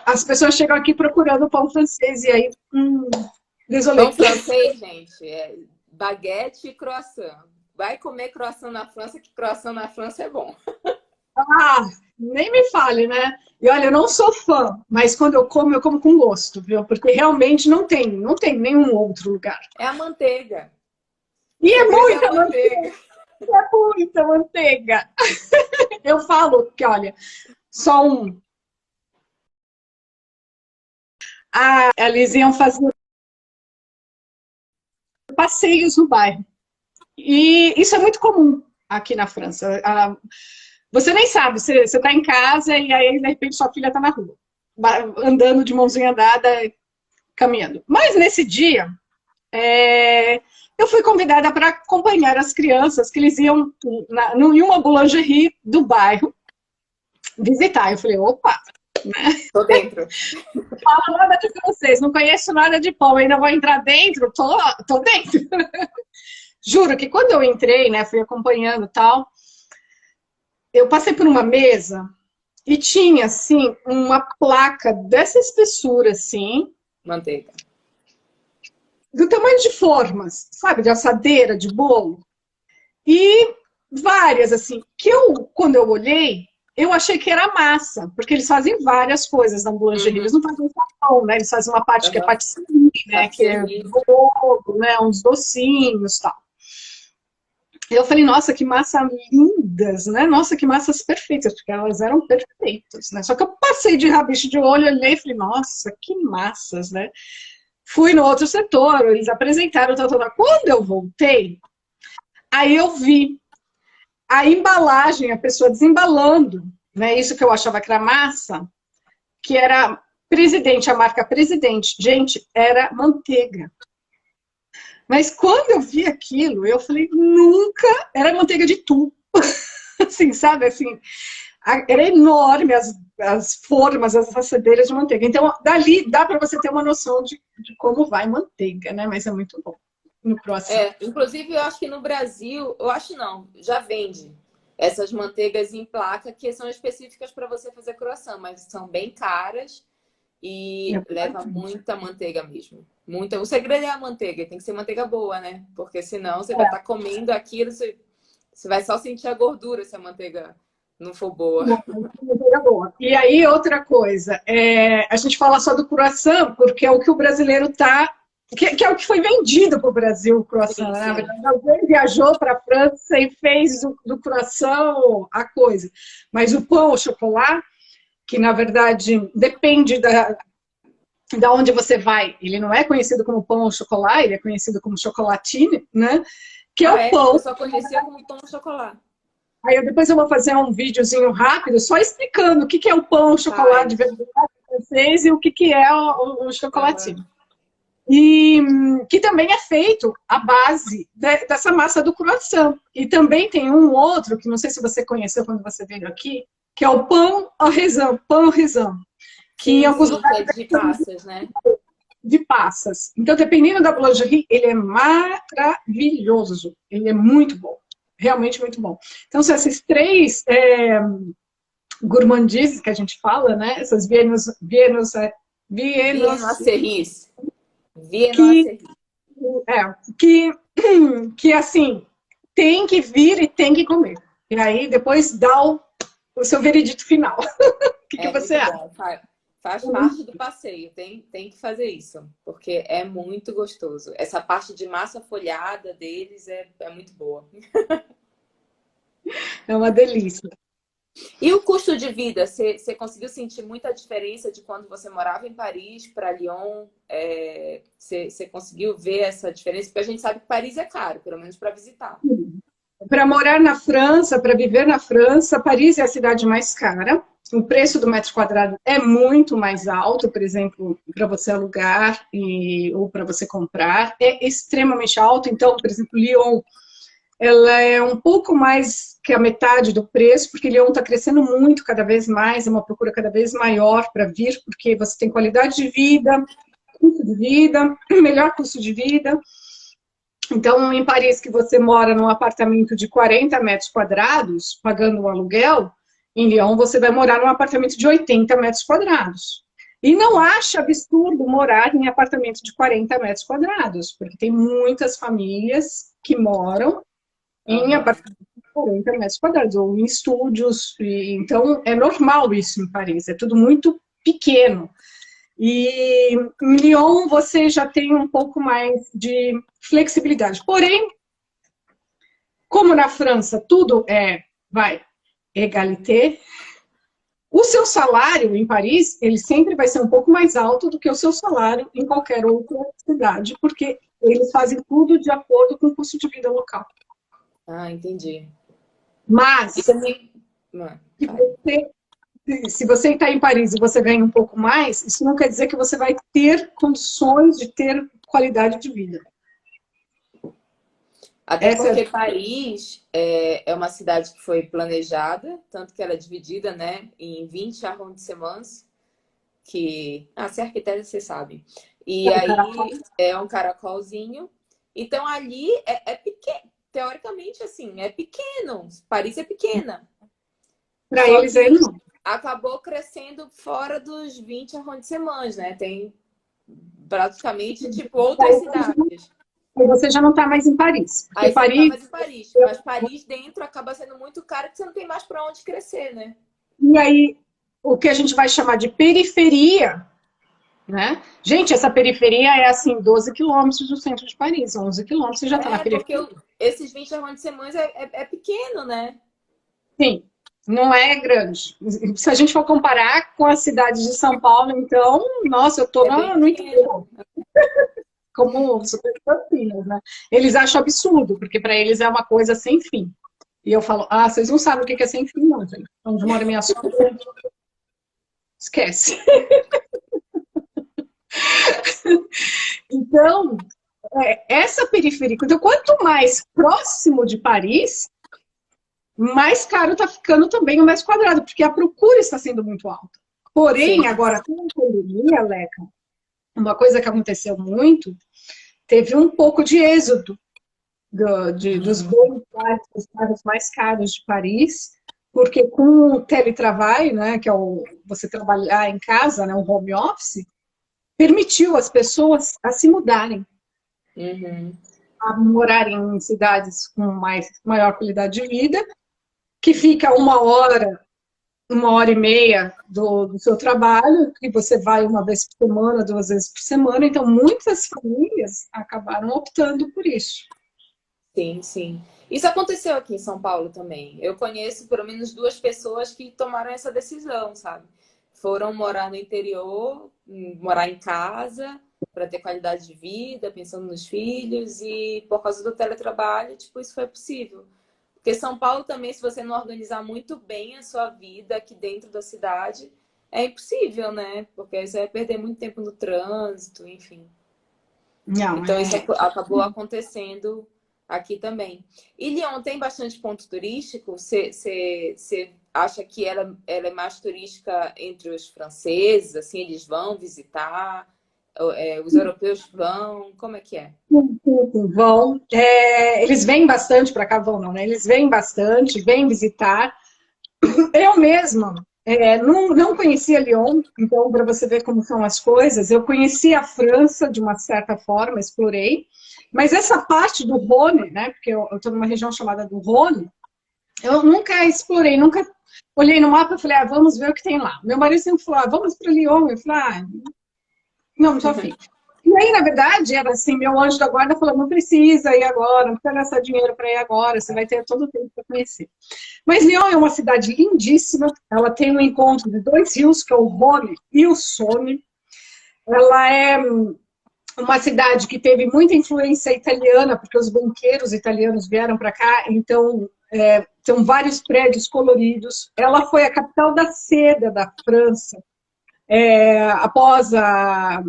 as pessoas chegam aqui procurando pão francês e aí, Pão desolé. francês, gente, é baguete e croissant. Vai comer croissant na França, que croissant na França é bom. Ah, nem me fale, né? E olha, eu não sou fã, mas quando eu como com gosto, viu? Porque realmente não tem nenhum outro lugar. É a manteiga. O E segredo é a manteiga. é muita manteiga. Eu falo que, olha, só um. Eles iam fazer passeios no bairro. E isso é muito comum aqui na França. Você nem sabe, você está em casa e aí, de repente, sua filha está na rua, andando de mãozinha dada, caminhando. Mas nesse dia, eu fui convidada para acompanhar as crianças, que eles iam em uma boulangerie do bairro visitar. Eu falei, opa, Tô dentro. falo nada de vocês, não conheço nada de pão, ainda vou entrar dentro? Tô dentro. Juro que quando eu entrei, né, fui acompanhando e tal, eu passei por uma mesa e tinha, assim, uma placa dessa espessura, assim, Manteiga. do tamanho de formas, sabe, de assadeira, de bolo. E várias, assim, que quando eu olhei, eu achei que era massa, porque eles fazem várias coisas na boulangerie. Uhum. Eles não fazem só pão, né? Eles fazem uma parte que é Uhum. patisserie, né? Que é Patisserie. bolo, né? Uns docinhos e tal. Eu falei, nossa, que massa lindas, né? Nossa, que massas perfeitas, porque elas eram perfeitas, né? Só que eu passei de rabicho de olho, olhei e falei, nossa, que massas, né? Fui no outro setor, eles apresentaram, tal, tal, tal. Quando eu voltei, aí eu vi a embalagem, a pessoa desembalando, né? Isso que eu achava que era massa, que era Presidente, a marca Presidente. Gente, era manteiga. Mas quando eu vi aquilo, eu falei, nunca era manteiga de tu. Assim, sabe? Assim, era enorme as formas, as assadeiras de manteiga. Então, dali dá para você ter uma noção de como vai manteiga, né? Mas é muito bom no croissant. Inclusive, eu acho que no Brasil, eu acho não, já vende essas manteigas em placa que são específicas para você fazer croissant, mas são bem caras e leva muita manteiga mesmo. Muita. O segredo é a manteiga, tem que ser manteiga boa, né? Porque senão você vai estar comendo aquilo, você vai só sentir a gordura se a manteiga não for boa. E aí, outra coisa, a gente fala só do croissant, porque é o que o brasileiro está. Que é o que foi vendido para o Brasil, o croissant. Né? Na verdade, alguém viajou para a França e fez do croissant a coisa. Mas o pão au chocolat, que na verdade depende da onde você vai, ele não é conhecido como pão au chocolat, ele é conhecido como chocolatine, né? Que é o pão. Eu só conhecia como pão de chocolate. Aí depois eu vou fazer um videozinho rápido só explicando o que é o pão au chocolat de verdade francês e o que é o chocolatinho. Uhum. E que também é feito à base dessa massa do croissant. E também tem um outro, que não sei se você conheceu quando você veio aqui, que é o pão au raisin. Que em alguns lugares é de passas, né? De passas. Então, dependendo da boulangerie, ele é maravilhoso. Ele é muito bom. Realmente muito bom. Então, são esses três gourmandises que a gente fala, né? Essas Viennoiseries. que, Viennoiseries. que, que assim, tem que vir e tem que comer. E aí depois dá o seu veredito final. O que É você muito acha? bom. Faz parte do passeio. Tem que fazer isso. Porque é muito gostoso. Essa parte de massa folhada deles é muito boa. É uma delícia. E o custo de vida? Você conseguiu sentir muita diferença de quando você morava em Paris para Lyon? Você conseguiu ver essa diferença? Porque a gente sabe que Paris é caro, pelo menos para visitar. Para morar na França, para viver na França, Paris é a cidade mais cara. O preço do metro quadrado é muito mais alto, por exemplo, para você alugar ou para você comprar, é extremamente alto. Então, por exemplo, Lyon, ela é um pouco mais que a metade do preço, porque Lyon está crescendo muito cada vez mais, é uma procura cada vez maior para vir, porque você tem qualidade de vida, custo de vida, melhor custo de vida. Então, em Paris, que você mora num apartamento de 40 metros quadrados, pagando um aluguel, em Lyon você vai morar num apartamento de 80 metros quadrados. E não acha absurdo morar em apartamento de 40 metros quadrados, porque tem muitas famílias que moram em Aham. apartamentos de 40 metros quadrados, ou em estúdios. Então, é normal isso em Paris, é tudo muito pequeno. E em Lyon você já tem um pouco mais de flexibilidade. Porém, como na França tudo vai, égalité, o seu salário em Paris, ele sempre vai ser um pouco mais alto do que o seu salário em qualquer outra cidade, porque eles fazem tudo de acordo com o custo de vida local. Ah, entendi. E Mas, também. se você se você está em Paris e você ganha um pouco mais, isso não quer dizer que você vai ter condições de ter qualidade de vida. Até Essa é porque Paris é uma cidade que foi planejada, tanto que ela é dividida, né, em 20 arrondissements, que... Ah, se é arquiteto, você sabe. E a aí é um caracolzinho. Então ali é pequeno. Teoricamente, assim, é pequeno. Paris é pequena. para Só eles é que enorme. acabou crescendo fora dos 20 arrondissements, né? Tem praticamente, tipo, outras cidades. E você já não está mais em Paris. Porque Aí você não tá Paris, mais em Paris. Mas Paris dentro acaba sendo muito caro que você não tem mais para onde crescer, né? e aí, o que a gente vai chamar de periferia, né? Gente, essa periferia é assim, 12 quilômetros do centro de Paris, 11 quilômetros, você já está na Porque periferia. esses 20 arrondissements é pequeno, né? Sim, não é grande. Se a gente for comparar com a cidade de São Paulo, então, nossa, eu estou É bem no pequeno. interior. Como super campinas, né? Eles acham absurdo, porque para eles é uma coisa sem fim. E eu falo, vocês não sabem o que é sem fim, não, gente. Onde mora minha sogra, esquece. Então, essa periferia, então, quanto mais próximo de Paris, mais caro está ficando também o metro quadrado, porque a procura está ssendo muito alta. Porém, Sim. agora, com a pandemia, Leca, uma coisa que aconteceu muito, teve um pouco de êxodo dos bons bairros, dos bairros mais caros de Paris, porque com o teletrabalho, né, que é você trabalhar em casa, né, o home office, permitiu as pessoas a se mudarem, Uhum. a morarem em cidades com maior qualidade de vida, que fica uma hora e meia do seu trabalho, que você vai uma vez por semana, 2 vezes por semana, então muitas famílias acabaram optando por isso. Sim, sim. Isso aconteceu aqui em São Paulo também. Eu conheço pelo menos 2 pessoas que tomaram essa decisão, sabe? Foram morar no interior, morar em casa, para ter qualidade de vida, pensando nos filhos, e por causa do teletrabalho, tipo, isso foi possível. Porque São Paulo também, se você não organizar muito bem a sua vida aqui dentro da cidade, é impossível, né? Porque aí você vai perder muito tempo no trânsito, enfim. Não, Então, isso acabou acontecendo aqui também. E Lyon tem bastante ponto turístico? Você acha que ela é mais turística entre os franceses? Assim, eles vão visitar? Os europeus vão? Como é que é? vão. Eles vêm bastante para cá, vão não, né? Eles vêm bastante, vêm visitar. Eu mesma não conhecia Lyon, então, para você ver como são as coisas, eu conheci a França de uma certa forma, explorei, mas essa parte do Rhône, né, porque eu estou numa região chamada do Rhône, eu nunca explorei, nunca olhei no mapa e falei, ah, vamos ver o que tem lá. Meu marido sempre falou, ah, vamos para Lyon. Eu falei, ah, não estou afim. E aí, na verdade, era assim, meu anjo da guarda falou, não precisa ir agora, não precisa gastar dinheiro para ir agora, você vai ter todo o tempo para conhecer. Mas Lyon é uma cidade lindíssima, ela tem um encontro de dois rios, que é o Rhône e o Saône. Ela é uma cidade que teve muita influência italiana, porque os banqueiros italianos vieram para cá, então são vários prédios coloridos. Ela foi a capital da seda da França, após a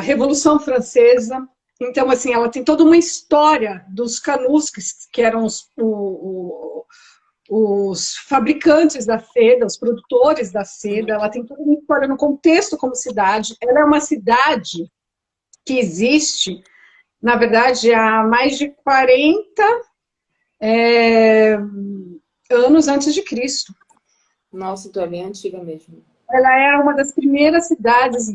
Revolução Francesa. Então, assim, ela tem toda uma história dos canus, que eram os fabricantes da seda, os produtores da seda. Ela tem toda uma história no contexto como cidade. Ela é uma cidade que existe, na verdade, há mais de 40 anos antes de Cristo. Nossa, então é bem antiga mesmo. Ela era uma das primeiras cidades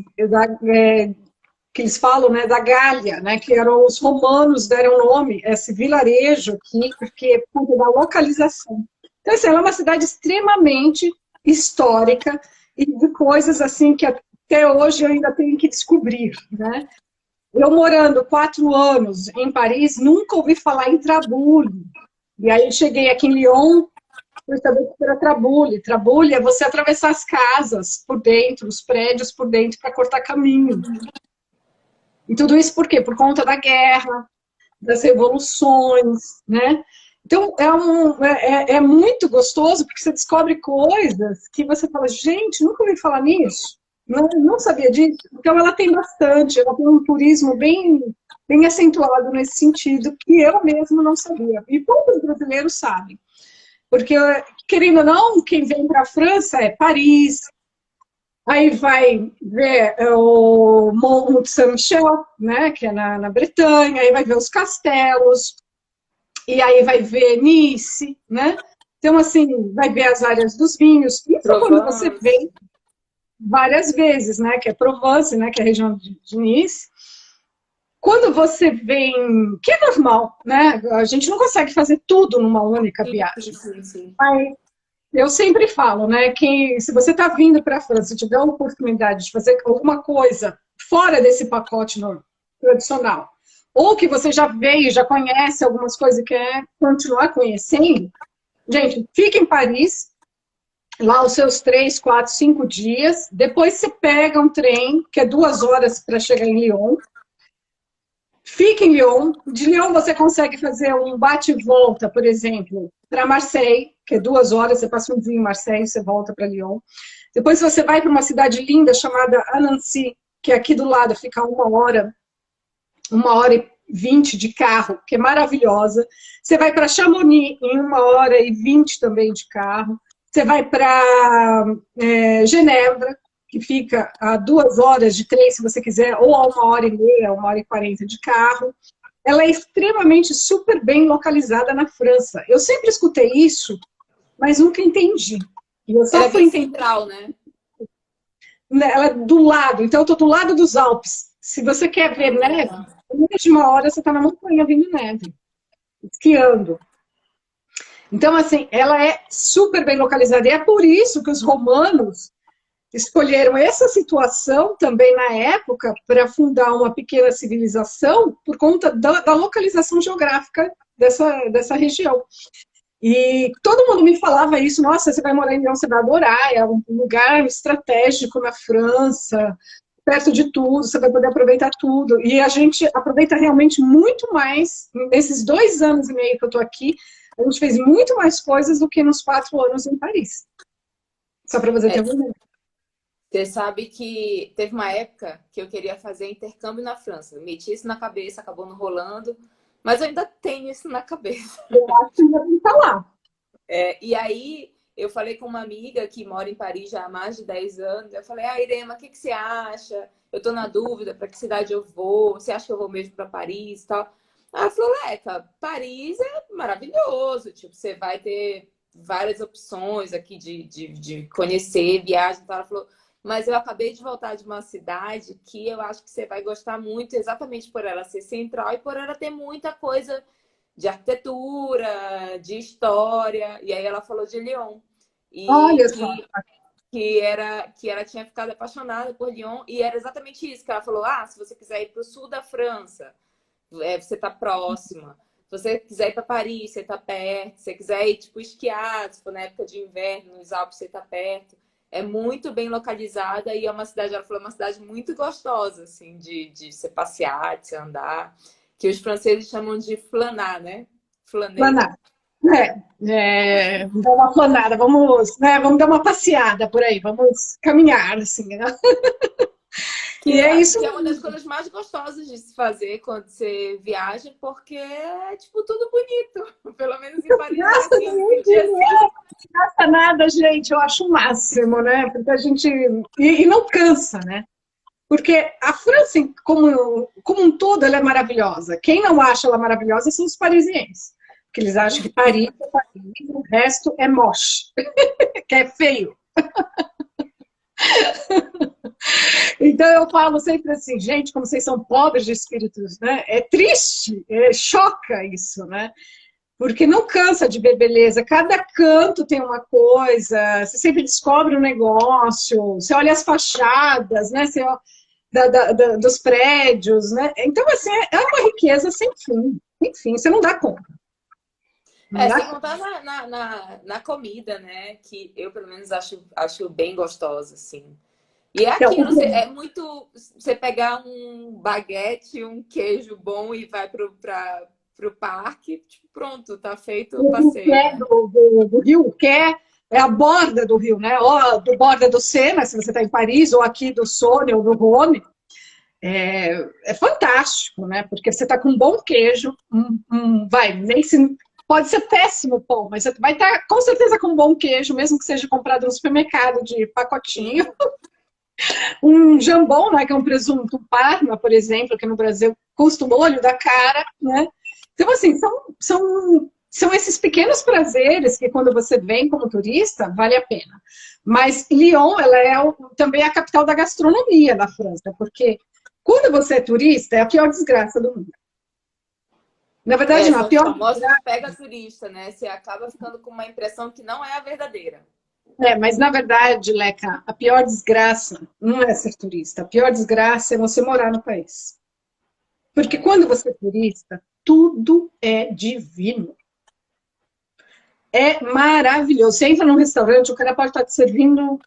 que eles falam, né, da Gália, né, que eram os romanos deram nome a esse vilarejo aqui, porque por conta da localização. Então, assim, ela é uma cidade extremamente histórica e de coisas assim que até hoje eu ainda tenho que descobrir, né? Eu morando 4 anos em Paris, nunca ouvi falar em trabule. E aí cheguei aqui em Lyon, fui saber que era trabule. Trabule é você atravessar as casas por dentro, os prédios por dentro, para cortar caminho. E tudo isso por quê? Por conta da guerra, das revoluções, né? Então, é muito gostoso, porque você descobre coisas que você fala, gente, nunca ouvi falar nisso, não sabia disso. Então, ela tem bastante, ela tem um turismo bem acentuado nesse sentido, que eu mesmo não sabia. E poucos brasileiros sabem. Porque, querendo ou não, quem vem para a França é Paris, aí vai ver o Mont Saint-Michel, né, que é na Bretanha, aí vai ver os castelos, e aí vai ver Nice, né? Então, assim, vai ver as áreas dos vinhos. Isso quando você Provence. vem várias vezes, né? Que é Provence, né? Que é a região de Nice. Quando você vem, que é normal, né? A gente não consegue fazer tudo numa única viagem. Sim. Mas eu sempre falo, né? Que se você está vindo para a França e tiver a oportunidade de fazer alguma coisa fora desse pacote tradicional, ou que você já veio, já conhece algumas coisas e quer continuar conhecendo, gente, fica em Paris, lá os seus 3, 4, 5 dias, depois você pega um trem, que é 2 horas para chegar em Lyon, fica em Lyon, de Lyon você consegue fazer um bate e volta, por exemplo, para Marseille, que é 2 horas, você passa um dia em Marseille, você volta para Lyon. Depois você vai para uma cidade linda chamada Annecy, que é aqui do lado, fica 1h20 de carro, que é maravilhosa. Você vai para Chamonix em 1h20 também de carro. Você vai para Genebra, que fica a 2 horas de trem, se você quiser, ou a 1h30, 1h40 de carro. Ela é extremamente super bem localizada na França. Eu sempre escutei isso, mas nunca entendi. E eu só fui entender. Central, né? Ela é do lado, então eu estou do lado dos Alpes. Se você quer ver neve, em menos de 1 hora você está na montanha vendo neve, esquiando. Então, assim, ela é super bem localizada. E é por isso que os romanos escolheram essa situação também na época para fundar uma pequena civilização por conta da localização geográfica dessa região. E todo mundo me falava isso, nossa, você vai morar em Lyon, você vai adorar, é um lugar estratégico na França, perto de tudo, você vai poder aproveitar tudo. E a gente aproveita realmente muito mais, nesses 2 anos e meio que eu estou aqui, a gente fez muito mais coisas do que nos 4 anos em Paris. Só para você ter uma ideia. Você sabe que teve uma época que eu queria fazer intercâmbio na França. Meti isso na cabeça, acabou não rolando. Mas eu ainda tenho isso na cabeça. Eu acho que ainda tem que estar lá. E aí, eu falei com uma amiga que mora em Paris já há mais de 10 anos. Eu falei, Irema, o que você acha? Eu tô na dúvida para que cidade eu vou. Você acha que eu vou mesmo para Paris e tal? Ela falou, Leca, Paris é maravilhoso. Tipo, você vai ter várias opções aqui de conhecer, viagem. Então ela falou, mas eu acabei de voltar de uma cidade que eu acho que você vai gostar muito, exatamente por ela ser central e por ela ter muita coisa de arquitetura, de história. E aí ela falou de Lyon. E Olha só. que ela tinha ficado apaixonada por Lyon, e era exatamente isso, que ela falou, se você quiser ir para o sul da França, você tá próxima. Se você quiser ir para Paris, você tá perto. Se você quiser ir, tipo, esquiar, se for na época de inverno, nos Alpes, você tá perto. É muito bem localizada e é uma cidade, ela falou, uma cidade muito gostosa, assim, de se passear, de se andar, que os franceses chamam de flanar, né? Flaner. Planar. Dar uma planada, vamos, né, vamos dar uma passeada por aí, vamos caminhar, assim, né? E é isso. Que é uma das coisas mais gostosas de se fazer quando você viaja, porque é, tipo, tudo bonito. Pelo menos em Paris é Gasta assim, eu nenhum senti assim. dinheiro, não gasta nada, gente, eu acho o máximo, né? Porque a gente. E não cansa, né? Porque a França, como um todo, ela é maravilhosa. Quem não acha ela maravilhosa são os parisienses. Porque eles acham que Paris é Paris, o resto é moche, que é feio. Então eu falo sempre assim, gente, como vocês são pobres de espíritos, né? É triste, choca isso, né? Porque não cansa de ver beleza. Cada canto tem uma coisa, você sempre descobre um negócio, você olha as fachadas, né? Você olha, dos prédios, né? Então, assim, é uma riqueza sem fim. Enfim, você não dá conta. Não dá Sem conta. contar na comida, né? Que eu, pelo menos, acho bem gostosa, assim. E é Então, aquilo, é muito. Você pegar um baguete, um queijo bom e vai pro parque, tipo, pronto, tá feito o o passeio, pé né? do rio, o que é a borda do rio, né? Ou do borda do Sena, se você está em Paris, ou aqui do Sônia ou do Rhône. É fantástico, né? Porque você está com um bom queijo, nem se, pode ser péssimo o pão, mas você vai estar com certeza com um bom queijo, mesmo que seja comprado no supermercado de pacotinho. Sim. Um jambon, né, que é um presunto Parma, por exemplo, que no Brasil custa o olho da cara, né? Então, assim, são esses pequenos prazeres que quando você vem como turista, vale a pena. Mas Lyon, ela é também a capital da gastronomia da França, porque quando você é turista, é a pior desgraça do mundo. Na verdade, não, a São os pior famosos desgraça, pega turista, né? Você acaba ficando com uma impressão que não é a verdadeira. mas na verdade, Leca, a pior desgraça não é ser turista. A pior desgraça é você morar no país. Porque quando você é turista, tudo é divino. É maravilhoso. Você entra num restaurante, o cara pode estar te servindo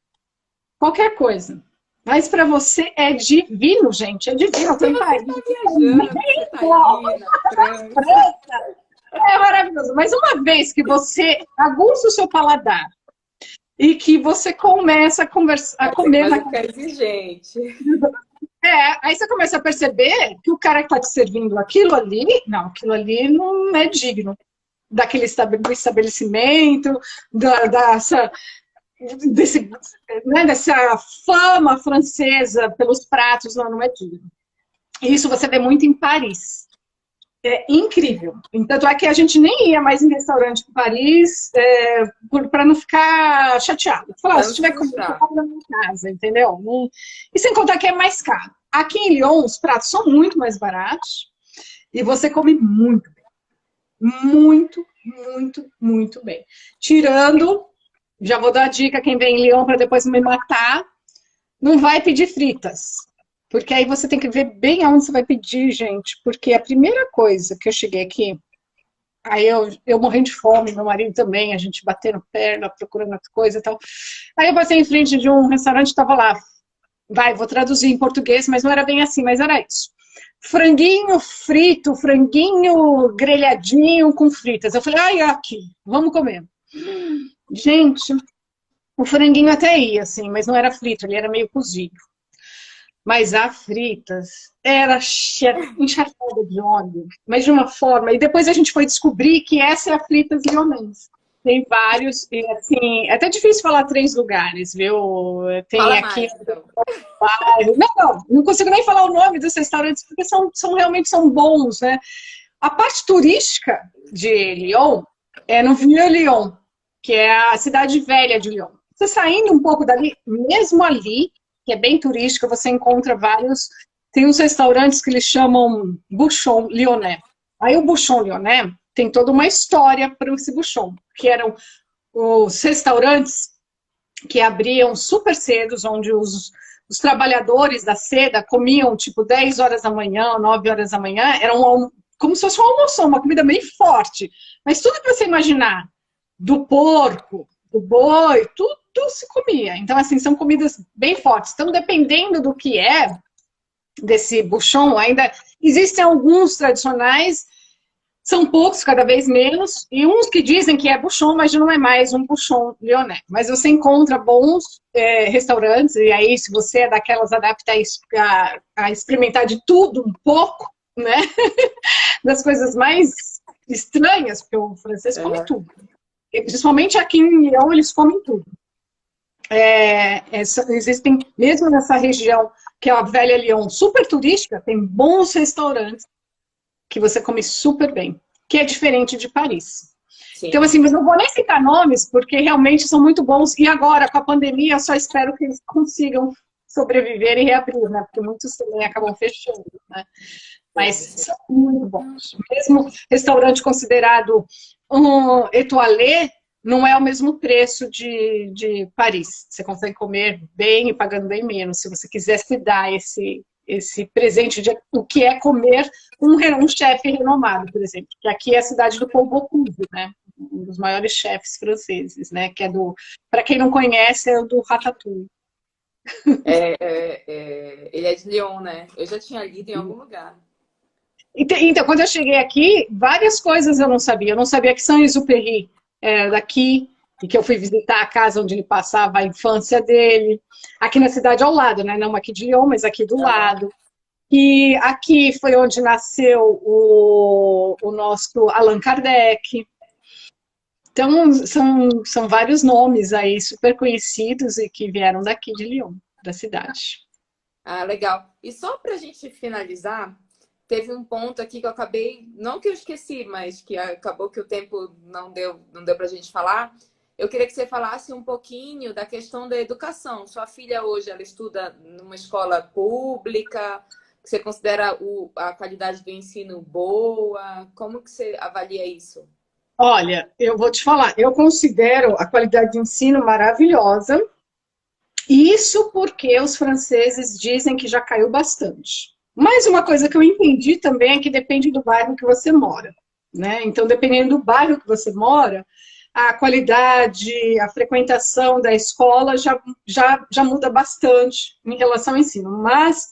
qualquer coisa. Mas para você é divino, gente. É divino. Porque Tem você país. está viajando, você está ali na França. É maravilhoso. Mas uma vez que você aguça o seu paladar e que você começa a conversar, a Vai ter que comer mais ficar exigente. aí você começa a perceber que o cara que está te servindo aquilo ali não é digno daquele do estabelecimento, dessa, dessa fama francesa pelos pratos, não é digno. E isso você vê muito em Paris. É incrível. Tanto é que a gente nem ia mais em restaurante em Paris para não ficar chateado. Falar, Para se não se tiver comida, eu frustrar. como na minha casa, entendeu? E sem contar que é mais caro. Aqui em Lyon, os pratos são muito mais baratos e você come muito bem. Muito, muito, muito bem. Tirando, já vou dar a dica, quem vem em Lyon para depois me matar, não vai pedir fritas. Porque aí você tem que ver bem aonde você vai pedir, gente. Porque a primeira coisa que eu cheguei aqui, aí eu morrendo de fome, meu marido também, a gente batendo perna, procurando as coisas e tal. Aí eu passei em frente de um restaurante, estava lá. Vou traduzir em português, mas não era bem assim, mas era isso. Franguinho frito, franguinho grelhadinho com fritas. Eu falei, ai, aqui, vamos comer. Gente, o franguinho até ia, assim, mas não era frito, ele era meio cozido. Mas a fritas era encharcada de óleo, mas de uma forma. E depois a gente foi descobrir que essa é a fritas lyonense. Tem vários, e assim, é até difícil falar 3 lugares, viu? Tem Fala aqui. mais, então. Não consigo nem falar o nome dos restaurantes, porque realmente são bons, né? A parte turística de Lyon é no Vieux Lyon, que é a cidade velha de Lyon. Você saindo um pouco dali, mesmo ali, que é bem turística, você encontra vários... Tem uns restaurantes que eles chamam Bouchon Lyonnais. Aí o Bouchon Lyonnais tem toda uma história para esse Bouchon, que eram os restaurantes que abriam super cedo, onde os trabalhadores da seda comiam tipo 10 horas da manhã, 9 horas da manhã, era como se fosse um almoço, uma comida bem forte. Mas tudo que você imaginar, do porco, do boi, tudo se comia. Então, assim, são comidas bem fortes. Então, dependendo do que é desse Bouchon, ainda existem alguns tradicionais, são poucos, cada vez menos, e uns que dizem que é Bouchon, mas não é mais um Bouchon Lyonnais. Mas você encontra bons restaurantes, e aí, se você é daquelas, adapta a experimentar de tudo um pouco, né? Das coisas mais estranhas, porque o francês come tudo. Principalmente aqui em Lyon, eles comem tudo. Existem, mesmo nessa região, que é a velha Lyon, super turística, tem bons restaurantes que você come super bem, que é diferente de Paris. Sim. Então, assim, mas não vou nem citar nomes, porque realmente são muito bons. E agora, com a pandemia, eu só espero que eles consigam sobreviver e reabrir, né? Porque muitos também acabam fechando, né? Mas são muito bons. Mesmo restaurante considerado um étoilé, não é o mesmo preço de Paris. Você consegue comer bem e pagando bem menos, se você quiser se dar esse presente de o que é comer um chefe renomado, por exemplo. Que aqui é a cidade do Paul Bocuse, né? Um dos maiores chefes franceses, né? Que é para quem não conhece, é o do Ratatouille. Ele é de Lyon, né? Eu já tinha lido em algum lugar. Então, quando eu cheguei aqui, várias coisas eu não sabia. Eu não sabia que Saint-Exupéry era daqui, e que eu fui visitar a casa onde ele passava a infância dele. Aqui na cidade ao lado, né? Não aqui de Lyon, mas aqui do lado. E aqui foi onde nasceu o nosso Allan Kardec. Então, são vários nomes aí super conhecidos e que vieram daqui de Lyon, da cidade. Ah, legal. E só para a gente finalizar, teve um ponto aqui que eu acabei, não que eu esqueci, mas que acabou que o tempo não deu para a gente falar. Eu queria que você falasse um pouquinho da questão da educação. Sua filha hoje, ela estuda numa escola pública, você considera a qualidade do ensino boa? Como que você avalia isso? Olha, eu vou te falar, eu considero a qualidade de ensino maravilhosa, isso porque os franceses dizem que já caiu bastante. Mas uma coisa que eu entendi também é que depende do bairro que você mora, né? Então, dependendo do bairro que você mora, a qualidade, a frequentação da escola já muda bastante em relação ao ensino. Mas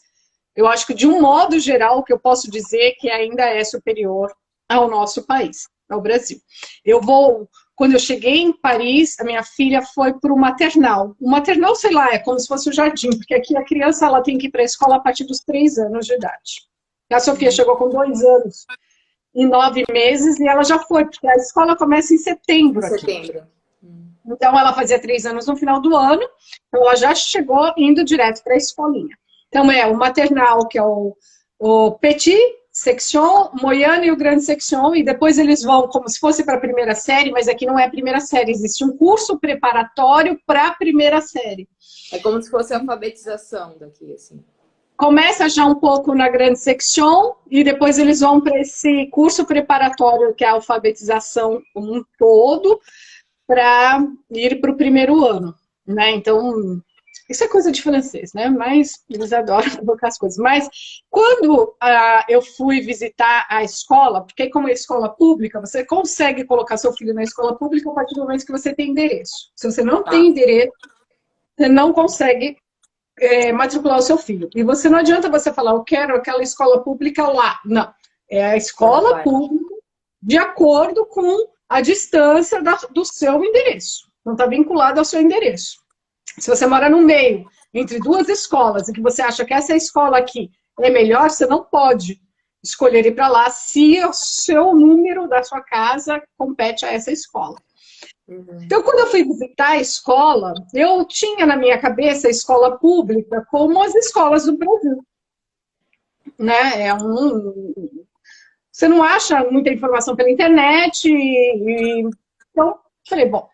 eu acho que, de um modo geral, o que eu posso dizer é que ainda é superior ao nosso país, ao Brasil. Quando eu cheguei em Paris, a minha filha foi para o maternal. O maternal, sei lá, é como se fosse o jardim, porque aqui a criança ela tem que ir para a escola a partir dos 3 anos de idade. A Sofia chegou com 2 anos e 9 meses e ela já foi, porque a escola começa em setembro aqui. Então, ela fazia 3 anos no final do ano, então ela já chegou indo direto para a escolinha. Então, é o maternal, que é o petit section, moyenne e o grande section, e depois eles vão como se fosse para a primeira série, mas aqui não é a primeira série, existe um curso preparatório para a primeira série. É como se fosse a alfabetização daqui, assim. Começa já um pouco na grande section, e depois eles vão para esse curso preparatório, que é a alfabetização como um todo, para ir para o primeiro ano, né? Então, isso é coisa de francês, né? Mas eles adoram colocar as coisas. Mas quando eu fui visitar a escola, porque como é escola pública, você consegue colocar seu filho na escola pública a partir do momento que você tem endereço. Se você não tem endereço, você não consegue matricular o seu filho. E não adianta você falar, eu quero aquela escola pública lá. Não. É a escola pública de acordo com a distância do seu endereço. Não está vinculado ao seu endereço. Se você mora no meio, entre 2 escolas, e que você acha que essa escola aqui é melhor, você não pode escolher ir para lá se o seu número da sua casa compete a essa escola. Então, quando eu fui visitar a escola, eu tinha na minha cabeça a escola pública como as escolas do Brasil. Né? Você não acha muita informação pela internet, então falei, bom,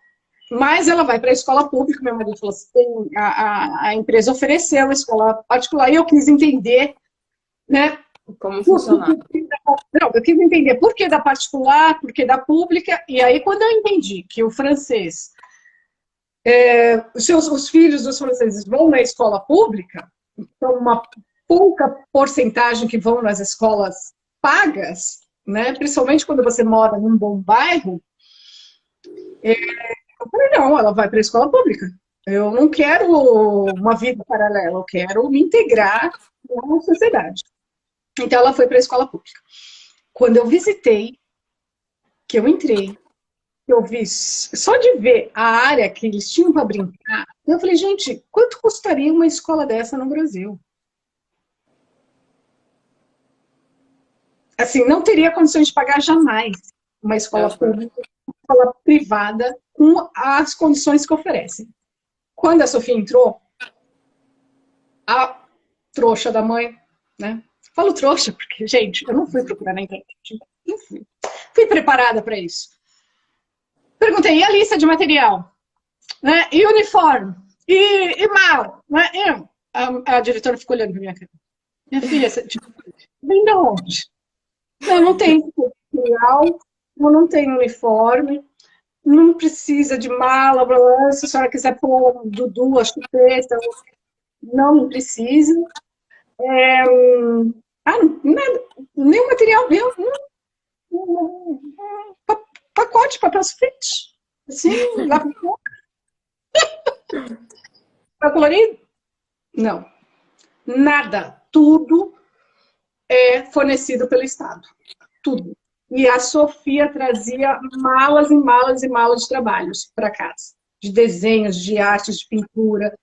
Mas ela vai para a escola pública, meu marido falou assim, a empresa ofereceu a escola particular, e eu quis entender, né? Como funcionar? Não, eu quis entender por que da particular, por que da pública, e aí quando eu entendi que o francês, os filhos dos franceses vão na escola pública, então uma pouca porcentagem que vão nas escolas pagas, né? Principalmente quando você mora num bom bairro, eu falei, não, ela vai para a escola pública. Eu não quero uma vida paralela, eu quero me integrar na sociedade. Então ela foi para a escola pública. Quando eu visitei, que eu entrei, eu vi, só de ver a área que eles tinham para brincar, eu falei, gente, quanto custaria uma escola dessa no Brasil? Assim, não teria condições de pagar jamais uma escola pública, uma escola privada, com as condições que oferecem. Quando a Sofia entrou, a trouxa da mãe, né? Falo trouxa porque, gente, eu não fui procurar na internet. Não fui. Fui preparada para isso. Perguntei, e a lista de material? Né? E uniforme? E mala? Né? A diretora ficou olhando para minha cara. Minha filha, você vem de onde? Não tem material, não tem uniforme, não precisa de mala, blá, blá, se a senhora quiser pôr Dudu, a chupeta, não precisa. Nada, nem o material meu, pacote, papel sulfite, assim, lá para colorido? Não, nada, tudo é fornecido pelo Estado, tudo. E a Sofia trazia malas e malas e malas de trabalhos para casa, de desenhos, de artes, de pintura,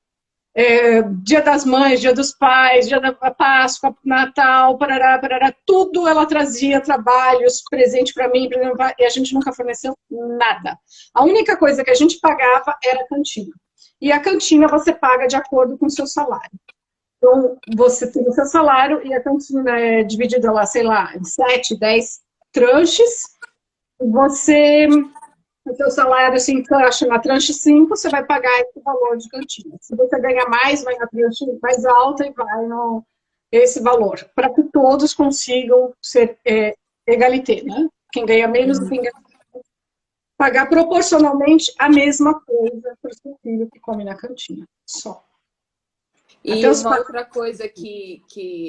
Dia das Mães, Dia dos Pais, Dia da Páscoa, Natal, parará, parará, tudo ela trazia trabalhos, presente para mim, e a gente nunca forneceu nada. A única coisa que a gente pagava era a cantina. E a cantina você paga de acordo com o seu salário. Então, você tem o seu salário e a cantina é dividida lá, sei lá, em 7, 10 tranches. Você o seu salário se encaixa na tranche 5, você vai pagar esse valor de cantina. Se você ganha mais, vai na tranche mais alta e vai no esse valor, para que todos consigam ser egalité, né? Quem ganha menos e quem ganha mais, pagar proporcionalmente a mesma coisa para o seu filho que come na cantina, só. E uma outra coisa que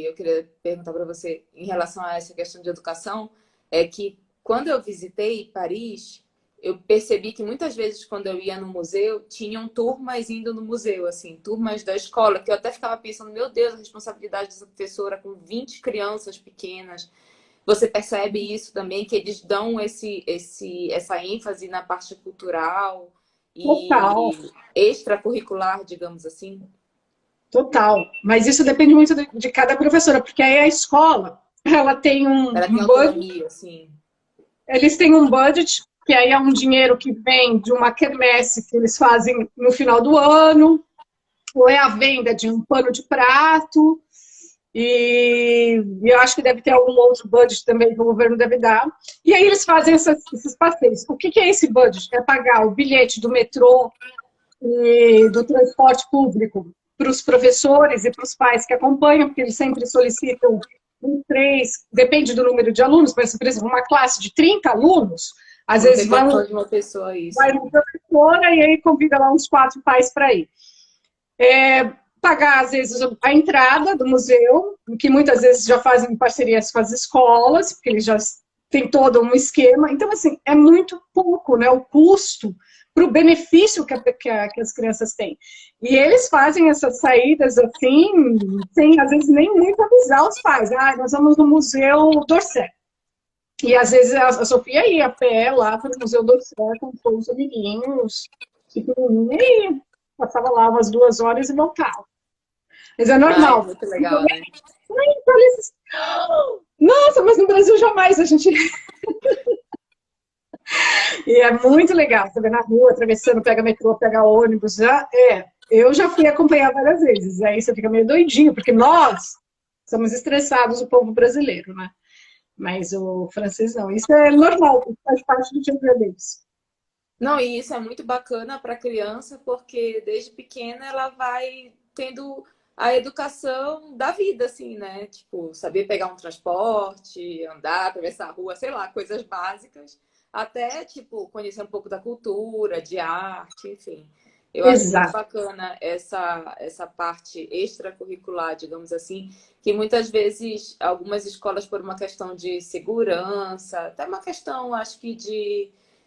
eu queria perguntar para você em relação a essa questão de educação é que quando eu visitei Paris, eu percebi que muitas vezes quando eu ia no museu, tinham turmas indo no museu, assim, turmas da escola, que eu até ficava pensando, meu Deus, a responsabilidade dessa professora com 20 crianças pequenas. Você percebe isso também, que eles dão essa ênfase na parte cultural e Total. extracurricular, digamos assim? Total. Mas isso depende muito de cada professora, porque aí a escola, ela tem Ela tem budget, autonomia, assim. eles têm um budget, que aí é um dinheiro que vem de uma quermesse que eles fazem no final do ano, ou é a venda de um pano de prato, e eu acho que deve ter algum outro budget também que o governo deve dar. E aí eles fazem esses passeios. O que é esse budget? É pagar o bilhete do metrô e do transporte público para os professores e para os pais que acompanham, porque eles sempre solicitam depende do número de alunos, mas, por exemplo, uma classe de 30 alunos, às vezes vai uma pessoa isso. Vai uma professora e aí convida lá uns 4 pais para ir. Pagar, às vezes, a entrada do museu, que muitas vezes já fazem parcerias com as escolas, porque eles já têm todo um esquema. Então, assim, é muito pouco, né, o custo para o benefício que as crianças têm. E eles fazem essas saídas, assim, sem, às vezes, nem muito avisar os pais. Nós vamos no Museu d'Orsay. E às vezes a Sofia ia a pé lá para o Museu d'Orsay com todos os amiguinhos, e passava lá umas 2 horas e voltava. Mas é normal. Muito legal, né? Nossa, mas no Brasil jamais a gente... E é muito legal, você vê na rua, atravessando, pega metrô, pega ônibus, eu já fui acompanhar várias vezes, aí você fica meio doidinho, porque nós somos estressados, o povo brasileiro, né? Mas o francês não. Isso é normal, faz parte do dia a dia deles. Não, e isso é muito bacana para a criança, porque desde pequena ela vai tendo a educação da vida, assim, né? Tipo, saber pegar um transporte, andar, atravessar a rua, sei lá, coisas básicas, até, tipo, conhecer um pouco da cultura, de arte, enfim. Eu acho muito Exato. bacana essa parte extracurricular, digamos assim, que muitas vezes algumas escolas, por uma questão de segurança, até uma questão, acho que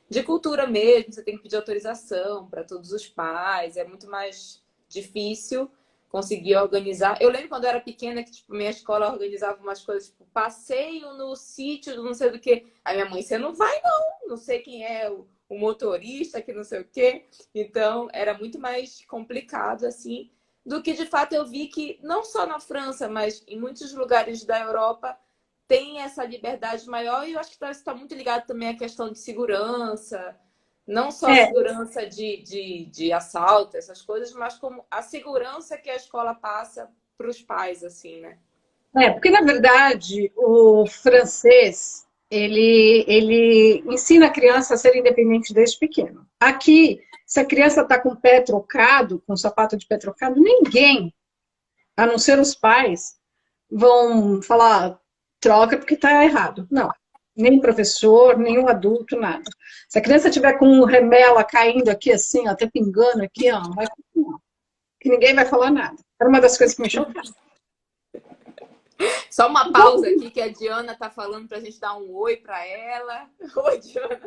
de cultura mesmo, você tem que pedir autorização para todos os pais, é muito mais difícil conseguir organizar. Eu lembro quando eu era pequena que tipo, minha escola organizava umas coisas, tipo, passeio no sítio, não sei do que. Aí minha mãe, você não vai não, não sei quem é o motorista, que não sei o quê. Então, era muito mais complicado, assim, do que de fato eu vi que, não só na França, mas em muitos lugares da Europa, tem essa liberdade maior e eu acho que isso está muito ligado também à questão de segurança, não só a É, segurança de assalto, essas coisas, mas como a segurança que a escola passa para os pais, assim, né? porque na verdade o francês ele ensina a criança a ser independente desde pequeno. Aqui, se a criança está com o pé trocado, com o sapato de pé trocado, ninguém, a não ser os pais, vão falar troca porque está errado. Não, nem o professor, nenhum adulto, nada. Se a criança tiver com um remela caindo aqui assim, ó, até pingando aqui, ó, vai continuar, que ninguém vai falar nada. Era uma das coisas que me chocava. Só uma pausa aqui que a Diana tá falando para a gente dar um oi para ela. Oi, Diana.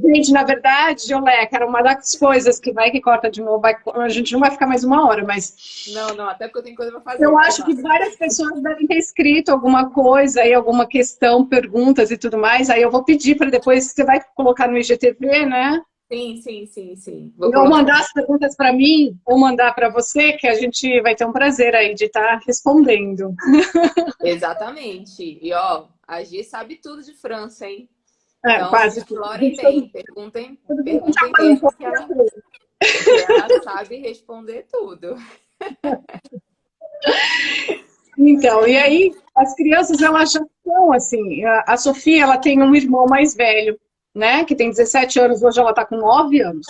Gente, na verdade, Oleca, era uma das coisas que vai que corta de novo, a gente não vai ficar mais uma hora, mas Não, não, até porque eu tenho coisa para fazer. eu Vai acho lá. que várias pessoas devem ter escrito alguma coisa aí, alguma questão, perguntas e tudo mais. Aí eu vou pedir para depois, você vai colocar no IGTV, né? Sim, sim, sim, sim. Vou E ou colocar. mandar as perguntas para mim, ou mandar para você, que a gente vai ter um prazer aí de estar respondendo. Exatamente. E ó, a Gi sabe tudo de França, hein? É, Então, quase tudo. explorem bem, perguntem, Todo mundo já perguntem foi um mesmo pouco que na ela, frente. que ela sabe responder tudo. Então, e aí as crianças elas já são assim. A Sofia ela tem um irmão mais velho, né? Que tem 17 anos, hoje ela está com 9 anos.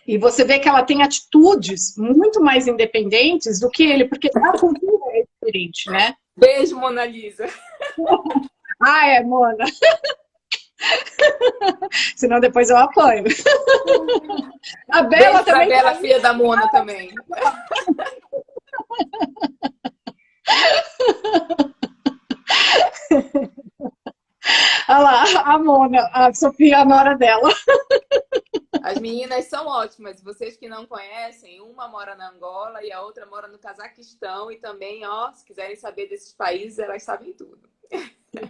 E você vê que ela tem atitudes muito mais independentes do que ele, porque a cultura é diferente, né? Beijo, Mona Lisa. Ah, é, Mona. Senão depois eu apanho. A Bela Beijo pra também tá Bela, aí. filha da Mona também. Olha lá, a Mona, a Sofia, a nora dela. As meninas são ótimas. Vocês que não conhecem, uma mora na Angola e a outra mora no Cazaquistão. E também, ó, se quiserem saber desses países, elas sabem tudo.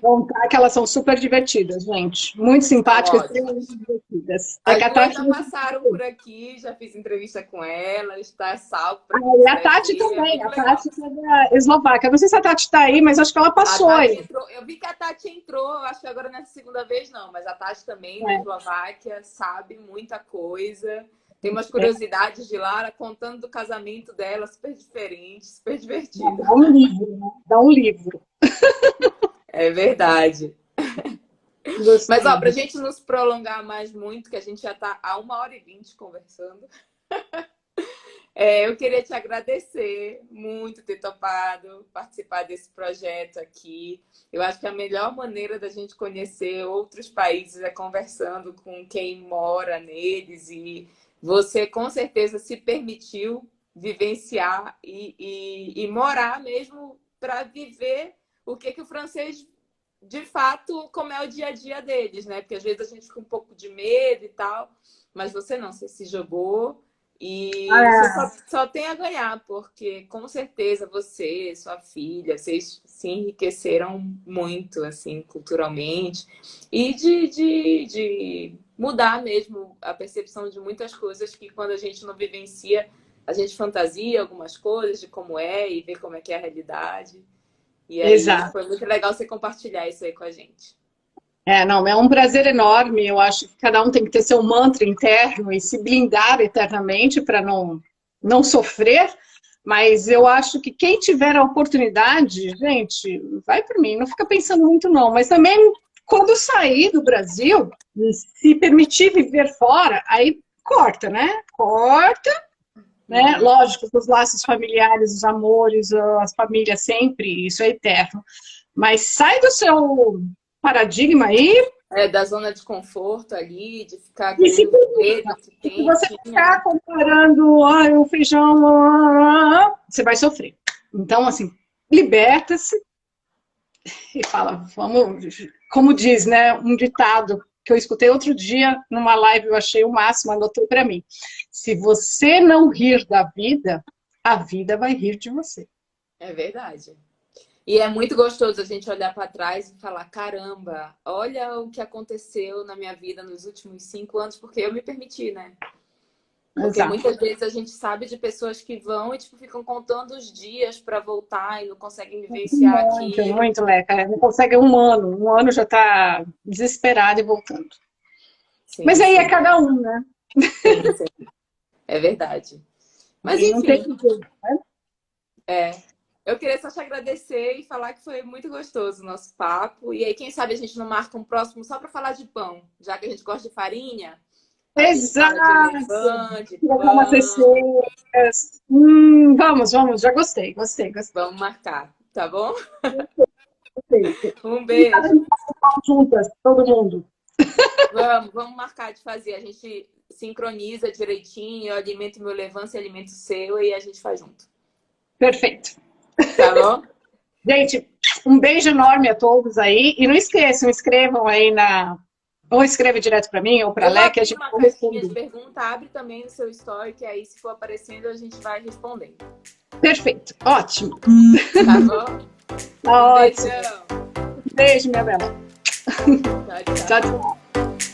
Contar que elas são super divertidas, gente. Muito São simpáticas, ótimas. extremamente divertidas. É As que a duas Tati. já passaram por aqui, já fiz entrevista com elas, está salvo para quem E a quiser Tati ver, é também, muito a legal. Tati é da Eslováquia. Não sei se a Tati está aí, mas acho que ela A passou Tati aí. entrou, eu vi que a Tati entrou, eu acho que agora nessa segunda vez não, mas a Tati também da É, Eslováquia sabe muita coisa. Tem umas é. curiosidades de Lara contando do casamento dela, super diferente, super divertido. Dá um livro, né? Dá um livro. É verdade. Mas ó, Gostei. pra gente não se prolongar mais muito, que a gente já tá há 1h20 conversando. Eu queria te agradecer muito ter topado participar desse projeto aqui. Eu acho que a melhor maneira da gente conhecer outros países é conversando com quem mora neles e você com certeza se permitiu vivenciar e morar mesmo para viver o que o francês de fato como é o dia a dia deles, né? Porque às vezes a gente fica um pouco de medo e tal, mas você não, você se jogou. E você Ah, só tem a ganhar, porque com certeza você, sua filha, vocês se enriqueceram muito, assim, culturalmente. E de mudar mesmo a percepção de muitas coisas que quando a gente não vivencia, a gente fantasia algumas coisas de como é e ver como é que é a realidade. E aí exato. foi muito legal você compartilhar isso aí com a gente. É, não, é um prazer enorme. Eu acho que cada um tem que ter seu mantra interno e se blindar eternamente para não sofrer. Mas eu acho que quem tiver a oportunidade, gente, vai por mim, não fica pensando muito não. Mas também Quando sair do Brasil, se permitir viver fora, aí corta, né? Corta, né? Lógico que os laços familiares, os amores, as famílias sempre, isso é eterno. Mas sai do seu paradigma aí. Da zona de conforto ali, de ficar E se querendo ver que se tem. você ficar comparando o feijão, você vai sofrer. Então, assim, liberta-se e fala, vamos, como diz, né, um ditado que eu escutei outro dia numa live, eu achei o máximo, anotei para mim. Se você não rir da vida, a vida vai rir de você. É verdade. E é muito gostoso a gente olhar para trás e falar, caramba, olha o que aconteceu na minha vida nos últimos 5 anos, porque eu me permiti, né? Porque Exato. muitas vezes a gente sabe de pessoas que vão e tipo, ficam contando os dias para voltar e não conseguem vivenciar aqui. Muito, Leca. Não consegue um ano já está desesperado e voltando. Sim, mas aí sim. é cada um, né? Sim, sim. É verdade. Mas Não tem enfim, que ver, né? eu queria só te agradecer e falar que foi muito gostoso o nosso papo. E aí, quem sabe a gente não marca um próximo só para falar de pão, já que a gente gosta de farinha. Exato. De Colocar umas pão. receitas. Vamos, já gostei. Vamos marcar, tá bom? Gostei. Um beijo. Juntas, todo mundo. Vamos marcar de fazer. A gente sincroniza direitinho, eu alimento meu levante, você alimenta o seu e a gente faz junto. Perfeito. Tá bom? Gente, um beijo enorme a todos aí. E não esqueçam, escrevam aí ou escreve direto para mim ou para a Lé, que a gente uma vai caixinha de responder. pergunta, abre também no seu story, que aí se for aparecendo a gente vai respondendo. Perfeito, ótimo. Tá bom? Ótimo. Beijão. Beijo, minha bela. Tchau, tchau. Tchau, tchau.